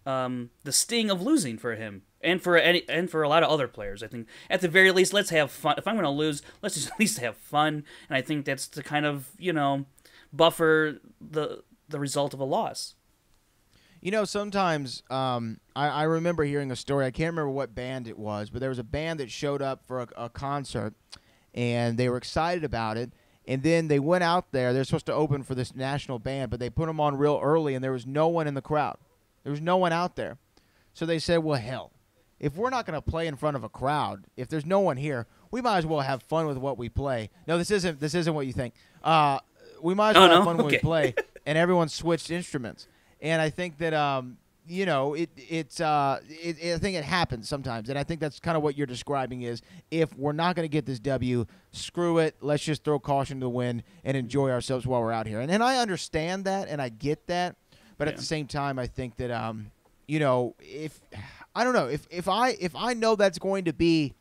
the sting of losing for him and for a lot of other players. I think at the very least, let's have fun. If I'm going to lose, let's just at least have fun. And I think that's to kind of, you know, buffer the result of a loss. You know, sometimes I remember hearing a story. I can't remember what band it was, but there was a band that showed up for a concert, and they were excited about it. And then they went out there. They're supposed to open for this national band, but they put them on real early, and there was no one in the crowd. There was no one out there. So they said, well, hell, if we're not going to play in front of a crowd, if there's no one here, we might as well have fun with what we play. No, this isn't what you think. We might as well have fun when we play, and everyone switched instruments. And I think that you know, I think it happens sometimes, and I think that's kind of what you're describing is, if we're not going to get this W, screw it, let's just throw caution to the wind and enjoy ourselves while we're out here. And I understand that, and I get that, but at the same time, I think that you know, if I know that's going to be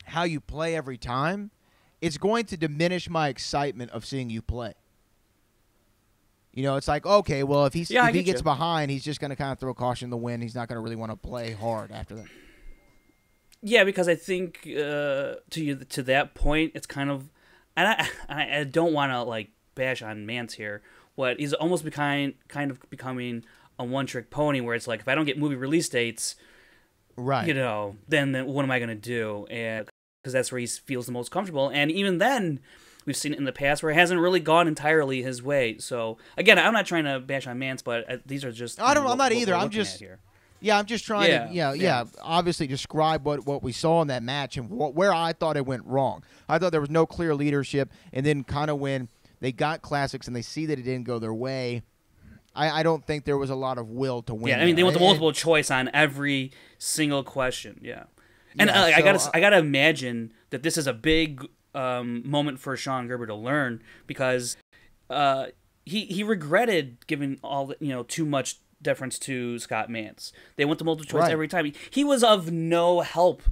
how you play every time, it's going to diminish my excitement of seeing you play. You know, it's like, okay, well, if he gets behind, he's just going to kind of throw caution in the wind. He's not going to really want to play hard after that. Yeah, because I think to that point, it's kind of, and I don't want to like bash on Mance here, but he's almost kind of becoming a one-trick pony, where it's like, if I don't get movie release dates, right, you know, then what am I going to do? And because that's where he feels the most comfortable, and even then, we've seen it in the past where it hasn't really gone entirely his way. So again, I'm not trying to bash on Mance, but these are just. I'm not either. I'm just. Yeah, I'm just trying to, obviously describe what we saw in that match and where I thought it went wrong. I thought there was no clear leadership, and then kind of when they got classics and they see that it didn't go their way, I don't think there was a lot of will to win. Yeah, I mean, they went the multiple choice on every single question. Yeah, and Yeah, I gotta imagine that this is a big moment for Sean Gerber to learn, because he regretted giving too much deference to Scott Mantz. They went to multiple choice every time. He was of no help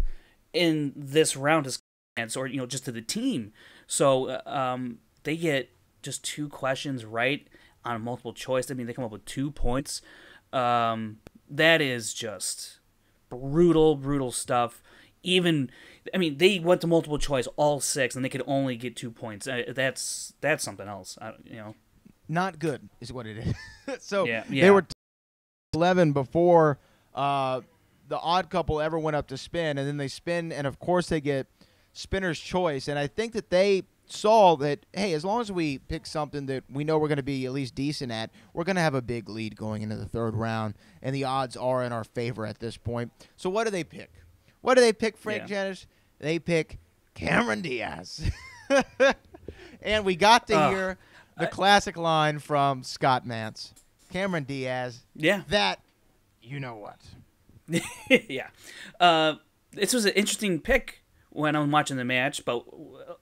in this round to Scott Mantz, or just to the team. So they get just 2 questions right on a multiple choice. I mean, they come up with 2 points. That is just brutal stuff. They went to multiple choice all 6, and they could only get 2 points. That's something else. Not good is what it is. So yeah. They were 11 before the odd couple ever went up to spin, and then they spin, and of course they get spinner's choice. And I think that they saw that, hey, as long as we pick something that we know we're going to be at least decent at, we're going to have a big lead going into the 3rd round, and the odds are in our favor at this point. So what do they pick? What do they pick, Frank Janisch? They pick Cameron Diaz. And we got to hear the classic line from Scott Mantz. Cameron Diaz. Yeah. That, you know what. Yeah. This was an interesting pick when I'm watching the match, but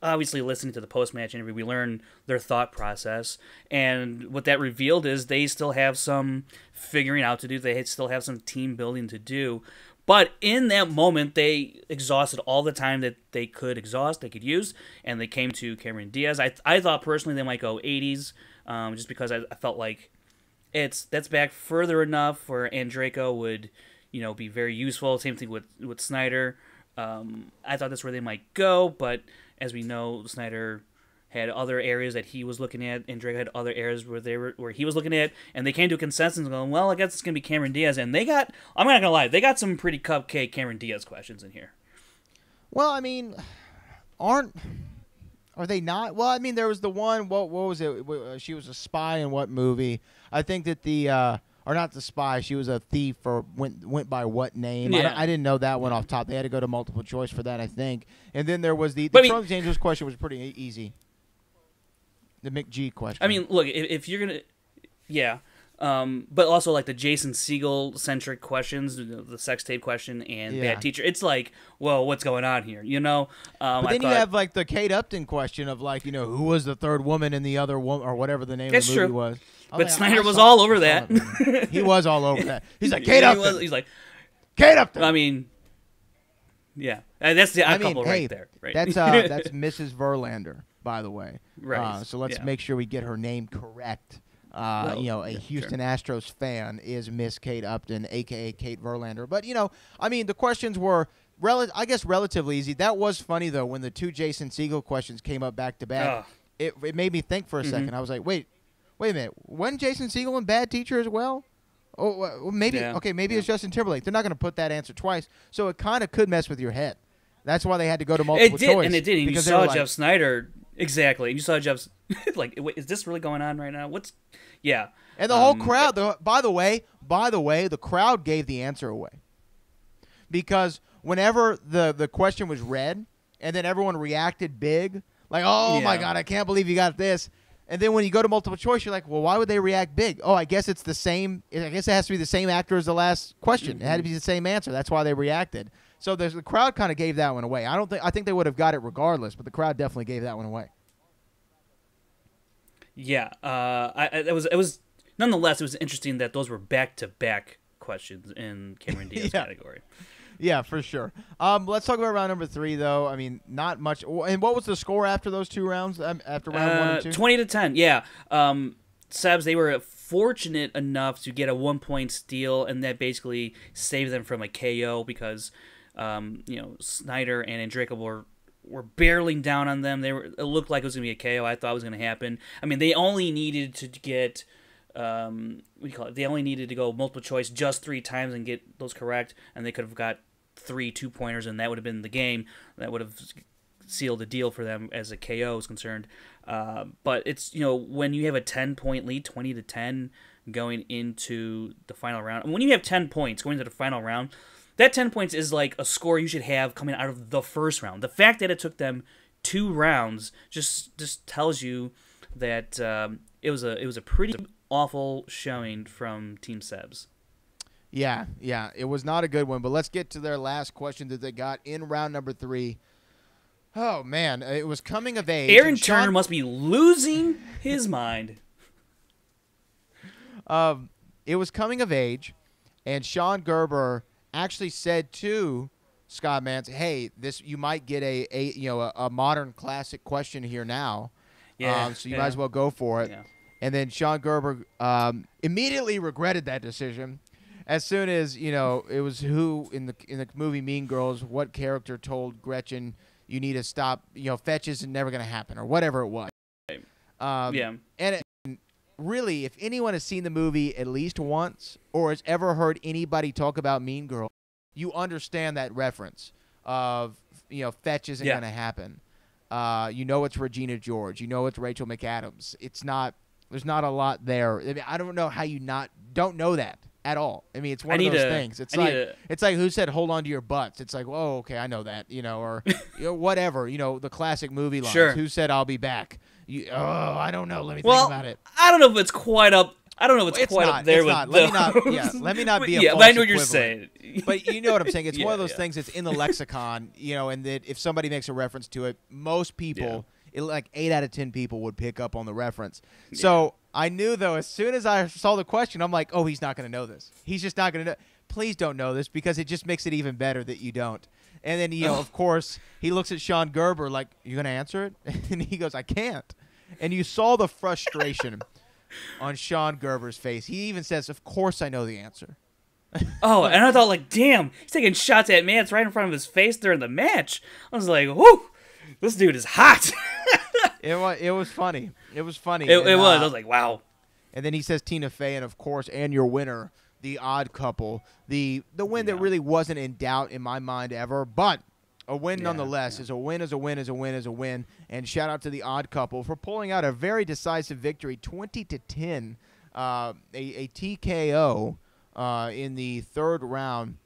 obviously listening to the post-match interview, we learned their thought process. And what that revealed is they still have some figuring out to do. They still have some team building to do. But in that moment, they exhausted all the time that they could exhaust, they could use, and they came to Cameron Diaz. I thought personally they might go 80s, just because I felt like that's back further enough where Andreyko would, be very useful. Same thing with Snyder. I thought that's where they might go, but as we know, Snyder had other areas that he was looking at, and Drake had other areas where he was looking at, and they came to a consensus and going, well, I guess it's going to be Cameron Diaz, and I'm not going to lie, they got some pretty cupcake Cameron Diaz questions in here. Well, I mean, are they not? Well, I mean, there was the one, what was it? She was a spy in what movie? I think that or not the spy, she was a thief, or went by what name? Yeah. I didn't know that one off top. They had to go to multiple choice for that, I think. And then there was the Charles Angels question was pretty easy. The McG question. I mean, look, if you're going to... Yeah. But also, like, the Jason Segel-centric questions, the sex tape question and bad teacher, it's like, well, what's going on here, But then you have, like, the Kate Upton question of, like, who was the third woman in the other woman, or whatever the name of the movie was. But Snyder was all over that. He was all over that. He's like, Kate Upton. He's like, Kate Upton. I mean, yeah. That's the odd couple right there. Right? That's Mrs. Verlander, by the way. Right. So let's make sure we get her name correct. A Houston Astros fan is Miss Kate Upton, a.k.a. Kate Verlander. But, I mean, the questions were, relatively easy. That was funny, though, when the 2 Jason Segel questions came up back-to-back. It made me think for a second. I was like, wait a minute. Wasn't Jason Segel in Bad Teacher as well? Oh, well, maybe. Yeah. Okay, maybe it's Justin Timberlake. They're not going to put that answer twice. So it kind of could mess with your head. That's why they had to go to multiple choice. And it did. And you saw Jeff Snyder. Exactly. And you saw Jeff's like, wait, is this really going on right now? Yeah. And the whole crowd, by the way, the crowd gave the answer away. Because whenever the question was read, and then everyone reacted big, like, oh my God, I can't believe you got this. And then when you go to multiple choice, you're like, well, why would they react big? Oh, I guess it's the same. I guess it has to be the same actor as the last question. Mm-hmm. It had to be the same answer. That's why they reacted. So the crowd kind of gave that one away. I think they would have got it regardless, but the crowd definitely gave that one away. Yeah, it was nonetheless, it was interesting that those were back-to-back questions in Cameron Diaz's category. Yeah, for sure. Let's talk about round number 3, though. I mean, not much. And what was the score after those 2 rounds? After round 1 and 2, 20-10. Yeah. Sebs, they were fortunate enough to get a 1-point steal, and that basically saved them from a KO because, Snyder and Andreyko were barreling down on them. It looked like it was going to be a KO. I thought it was going to happen. I mean, they only needed to get they only needed to go multiple choice just 3 times and get those correct, and they could have got 3 2-pointers, and that would have been the game. That would have sealed the deal for them as a KO is concerned. But it's when you have a 10-point lead, 20-10, going into the final round. And when you have 10 points going into the final round, that 10 points is like a score you should have coming out of the first round. The fact that it took them 2 rounds just tells you that it was a pretty awful showing from Team Sebs. Yeah, it was not a good one. But let's get to their last question that they got in round number 3. Oh man, it was coming of age. Aaron Turner must be losing his mind. It was coming of age, and Sean Gerber actually said to Scott Mance, "Hey, you might get a modern classic question here now. Yeah, so you might as well go for it." Yeah. And then Sean Gerber immediately regretted that decision. As soon as it was who in the movie Mean Girls, what character told Gretchen, "You need to stop. Fetch isn't never going to happen," or whatever it was. Yeah. And really, if anyone has seen the movie at least once or has ever heard anybody talk about Mean Girls, you understand that reference of Fetch isn't going to happen. It's Regina George. It's Rachel McAdams. There's not a lot there. I mean, I don't know how you don't know that at all. I mean, it's one of those things. It's like who said "hold on to your butts." It's like, oh, okay, I know that. Or whatever. The classic movie lines. Sure. Who said "I'll be back"? I don't know. Let me think about it. I don't know if it's quite up. I don't know if it's quite up there with not. Let me not be a yeah, false but I know what equivalent. you're saying. But you know what I'm saying. It's one of those yeah. things that's in the lexicon, and that if somebody makes a reference to it, most people, like 8 out of 10 people would pick up on the reference. Yeah. So I knew, though, as soon as I saw the question, I'm like, oh, he's not going to know this. He's just not going to know. Please don't know this, because it just makes it even better that you don't. And then, of course, he looks at Sean Gerber like, you going to answer it? And he goes, I can't. And you saw the frustration on Sean Gerber's face. He even says, of course I know the answer. Oh, and I thought, like, damn, he's taking shots at Mance right in front of his face during the match. I was like, whoo, this dude is hot. It was funny. It was funny. It was. I was like, wow. And then he says Tina Fey, and of course, and your winner, The Odd Couple. The win that really wasn't in doubt in my mind ever, but a win nonetheless. Is a win, is a win, is a win, is a win. And shout out to The Odd Couple for pulling out a very decisive victory, 20-10, a TKO in the third round.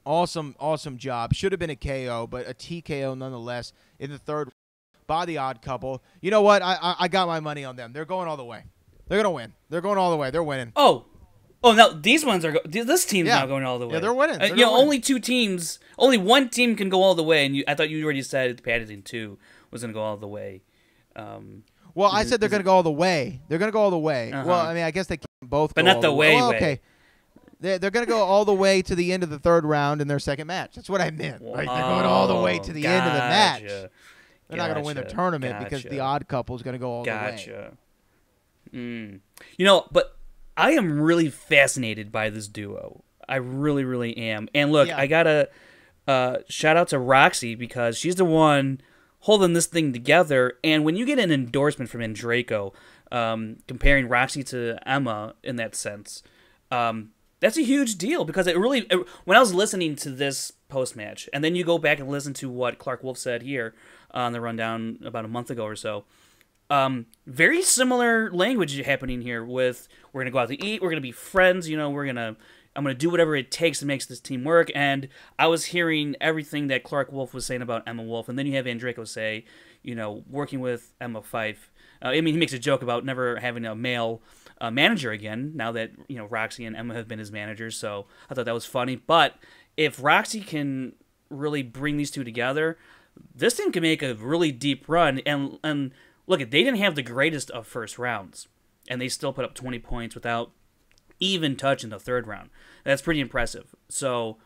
Awesome job. Should have been a KO, but a TKO nonetheless in the third by The Odd Couple. You know what? I got my money on them. They're going all the way. They're going to win. They're going all the way. They're winning. Oh, no, these ones are this team's not going all the way. Yeah, they're winning. Only 2 teams, only one team can go all the way, and I thought you already said Paddington Two was going to go all the way. Well, I said they're going to go all the way. They're going to go all the way. Well, I mean, I guess they can both but go not all the way. Well, okay. They're going to go all the way to the end of the third round in their second match. That's what I meant. Right? They're going all the way to the end of the match. They're not going to win the tournament because The Odd Couple is going to go all the way. But I am really fascinated by this duo. I really, really am. And look, I got to shout out to Roxy, because she's the one holding this thing together. And when you get an endorsement from Andreyko, comparing Roxy to Emma in that sense, that's a huge deal, because when I was listening to this post-match, and then you go back and listen to what Clark Wolf said here on the rundown about a month ago or so, very similar language happening here with, we're going to go out to eat, we're going to be friends, I'm going to do whatever it takes to make this team work. And I was hearing everything that Clark Wolf was saying about Emma Wolf, and then you have Andreyko say, working with Emma Fife. He makes a joke about never having a male manager again, now that Roxy and Emma have been his managers. So I thought that was funny. But if Roxy can really bring these two together, this team can make a really deep run. And look, they didn't have the greatest of first rounds, and they still put up 20 points without even touching the third round. That's pretty impressive. So,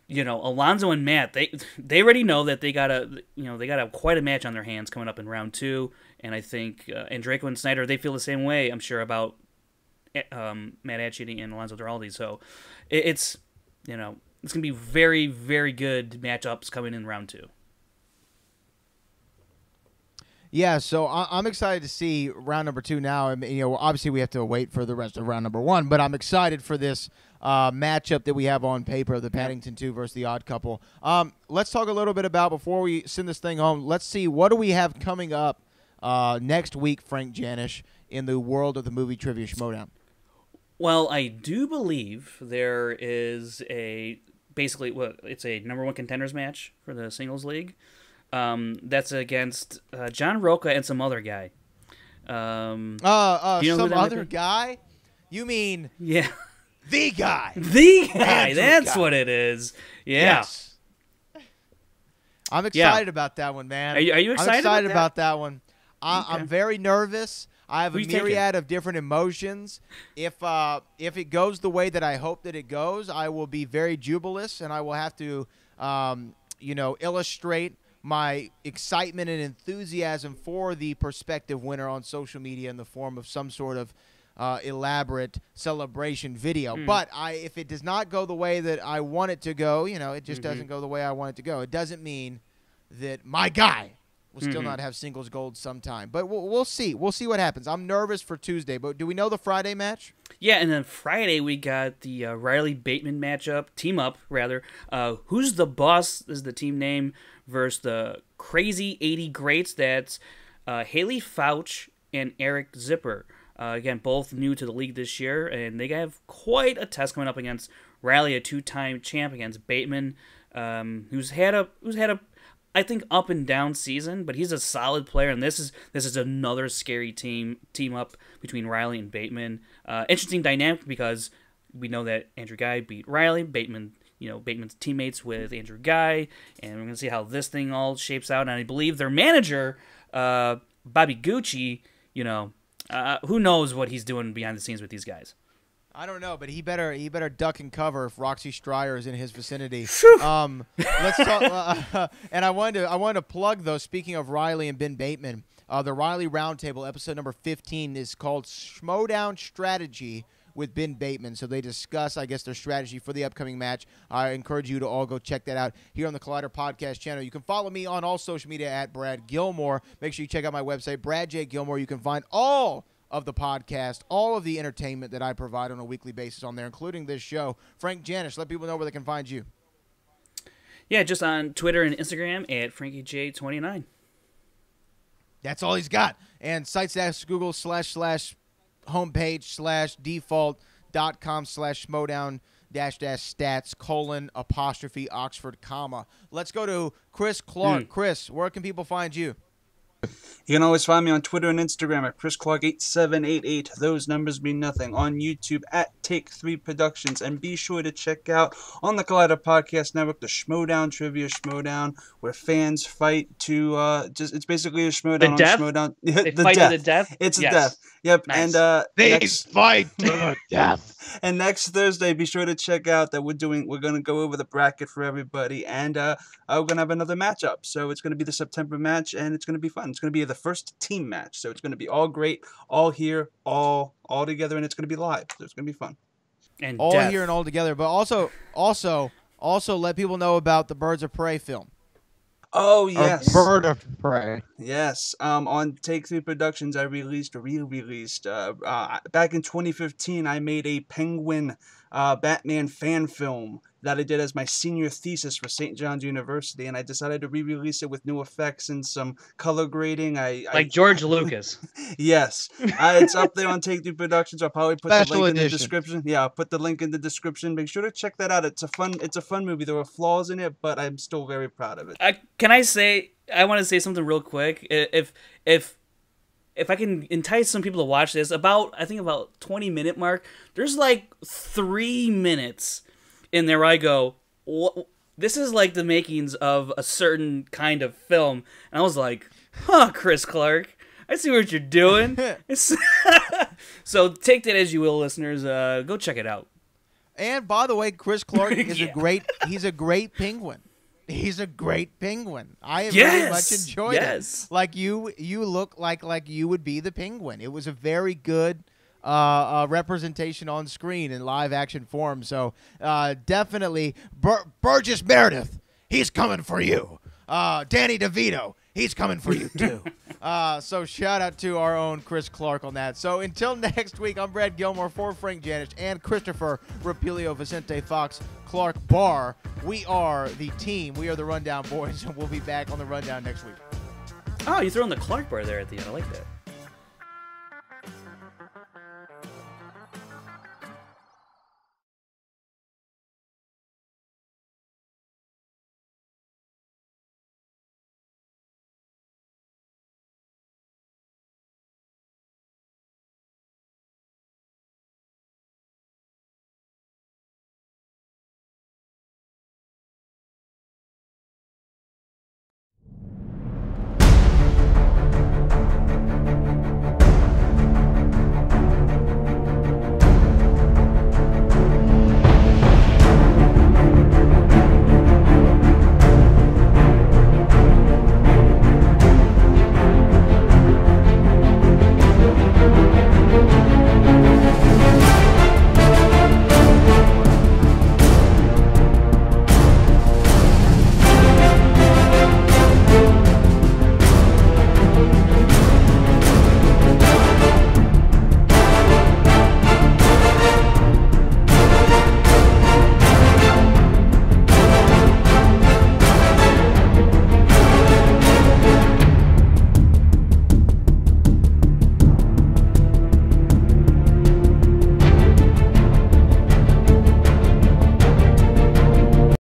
Alonso and Matt, they already know that they got quite a match on their hands coming up in round 2. And I think Andreyko and Snyder, they feel the same way, I'm sure, about Matt Atchity and Alonso Duralde. So it's going to be very, very good matchups coming in round 2. Yeah, so I'm excited to see round number 2 now. I mean, obviously we have to wait for the rest of round number 1, but I'm excited for this matchup that we have on paper, the Paddington 2 versus The Odd Couple. Let's talk a little bit about, before we send this thing home, let's see, what do we have coming up next week, Frank Janisch, in the world of the Movie Trivia Schmoedown? Well, I do believe there is basically it's a number one contenders match for the singles league. That's against John Roca and some other guy. Do you know some other guy? You mean yeah, the guy? The guy. Andrew That's guy. what it is. Yeah. Yes. I'm excited about that one, man. Are you excited? I'm excited about about that one. Okay. I'm very nervous. I have Who a you taking? myriad of different emotions. If it goes the way that I hope that it goes, I will be very jubilous, and I will have to, illustrate my excitement and enthusiasm for the prospective winner on social media in the form of some sort of elaborate celebration video. But if it does not go the way that I want it to go, it just doesn't go the way I want it to go. It doesn't mean that my guy will still not have singles gold sometime. But we'll see. We'll see what happens. I'm nervous for Tuesday, but do we know the Friday match? Yeah, and then Friday we got the Riley Bateman team up. Who's the Boss is the team name versus the Crazy 80 Greats. That's Haley Fouch and Eric Zipper. Again, both new to the league this year, and they have quite a test coming up against Riley, a two-time champ, against Bateman, who's had a I think up and down season, but he's a solid player, and this is another scary team up between Riley and Bateman. Interesting dynamic because we know that Andrew Guy beat Riley. Bateman's teammates with Andrew Guy, and we're gonna see how this thing all shapes out. And I believe their manager, Bobby Gucci, who knows what he's doing behind the scenes with these guys. I don't know, but he better duck and cover if Roxy Stryer is in his vicinity. Let's talk. And I wanted to plug though. Speaking of Riley and Ben Bateman, the Riley Roundtable episode number 15 is called Schmoedown Strategy with Ben Bateman. So they discuss, I guess, their strategy for the upcoming match. I encourage you to all go check that out here on the Collider Podcast channel. You can follow me on all social media at Brad Gilmore. Make sure you check out my website, Brad J. Gilmore. You can find all of the podcast, all of the entertainment that I provide on a weekly basis on there, including this show. Frank Janisch, let people know where they can find you. Yeah, just on Twitter and Instagram at FrankieJ29. That's all he's got. And sites/Google / homepage / default.com / Schmoedown -- stats : Oxford, comma. Let's go to Chris Clark. Chris, where can people find you? You can always find me on Twitter and Instagram at ChrisClark8788. Those numbers mean nothing. On YouTube at Take 3 Productions. And be sure to check out on the Collider Podcast Network the Schmoedown Trivia Schmoedown, where fans fight to it's basically a Schmoedown on Schmoedown. They fight to the death? It's a death. Yep. Nice. And they fight to the death. And next Thursday, be sure to check out that we're gonna go over the bracket for everybody, and we're gonna have another matchup. So it's gonna be the September match, and it's gonna be fun. It's gonna be the first team match, so it's gonna be all great, all here, all together, and it's gonna be live. So it's gonna be fun. And all here and all together, but also let people know about the Birds of Prey film. Oh yes, Bird of Prey. Yes, on Take 3 Productions, I re-released back in 2015. I made a Penguin Batman fan film that I did as my senior thesis for St. John's University, and I decided to re-release it with new effects and some color grading. George Lucas. Yes, it's up there on Take 3 Productions. I'll probably put Special the link edition. in the description. Yeah, I'll put the link in the description. Make sure to check that out. It's a fun movie. There are flaws in it, but I'm still very proud of it. I want to say something real quick. If I can entice some people to watch this, about 20-minute mark, there's like 3 minutes in there where I go, this is like the makings of a certain kind of film. And I was like, Chris Clark, I see what you're doing. So take that as you will, listeners. Go check it out. And by the way, Chris Clark is he's a great penguin. He's a great penguin. I have very much enjoyed it. Like you look like you would be the penguin. It was a very good representation on screen in live action form. So definitely Burgess Meredith, he's coming for you. Danny DeVito, he's coming for you too. So shout out to our own Chris Clark on that. So until next week, I'm Brad Gilmore for Frank Janisch and Christopher Rapilio Vicente Fox Clark Barr. We are the team. We are the Rundown Boys, and we'll be back on the Rundown next week. Oh, you threw in the Clark bar there at the end. I like that.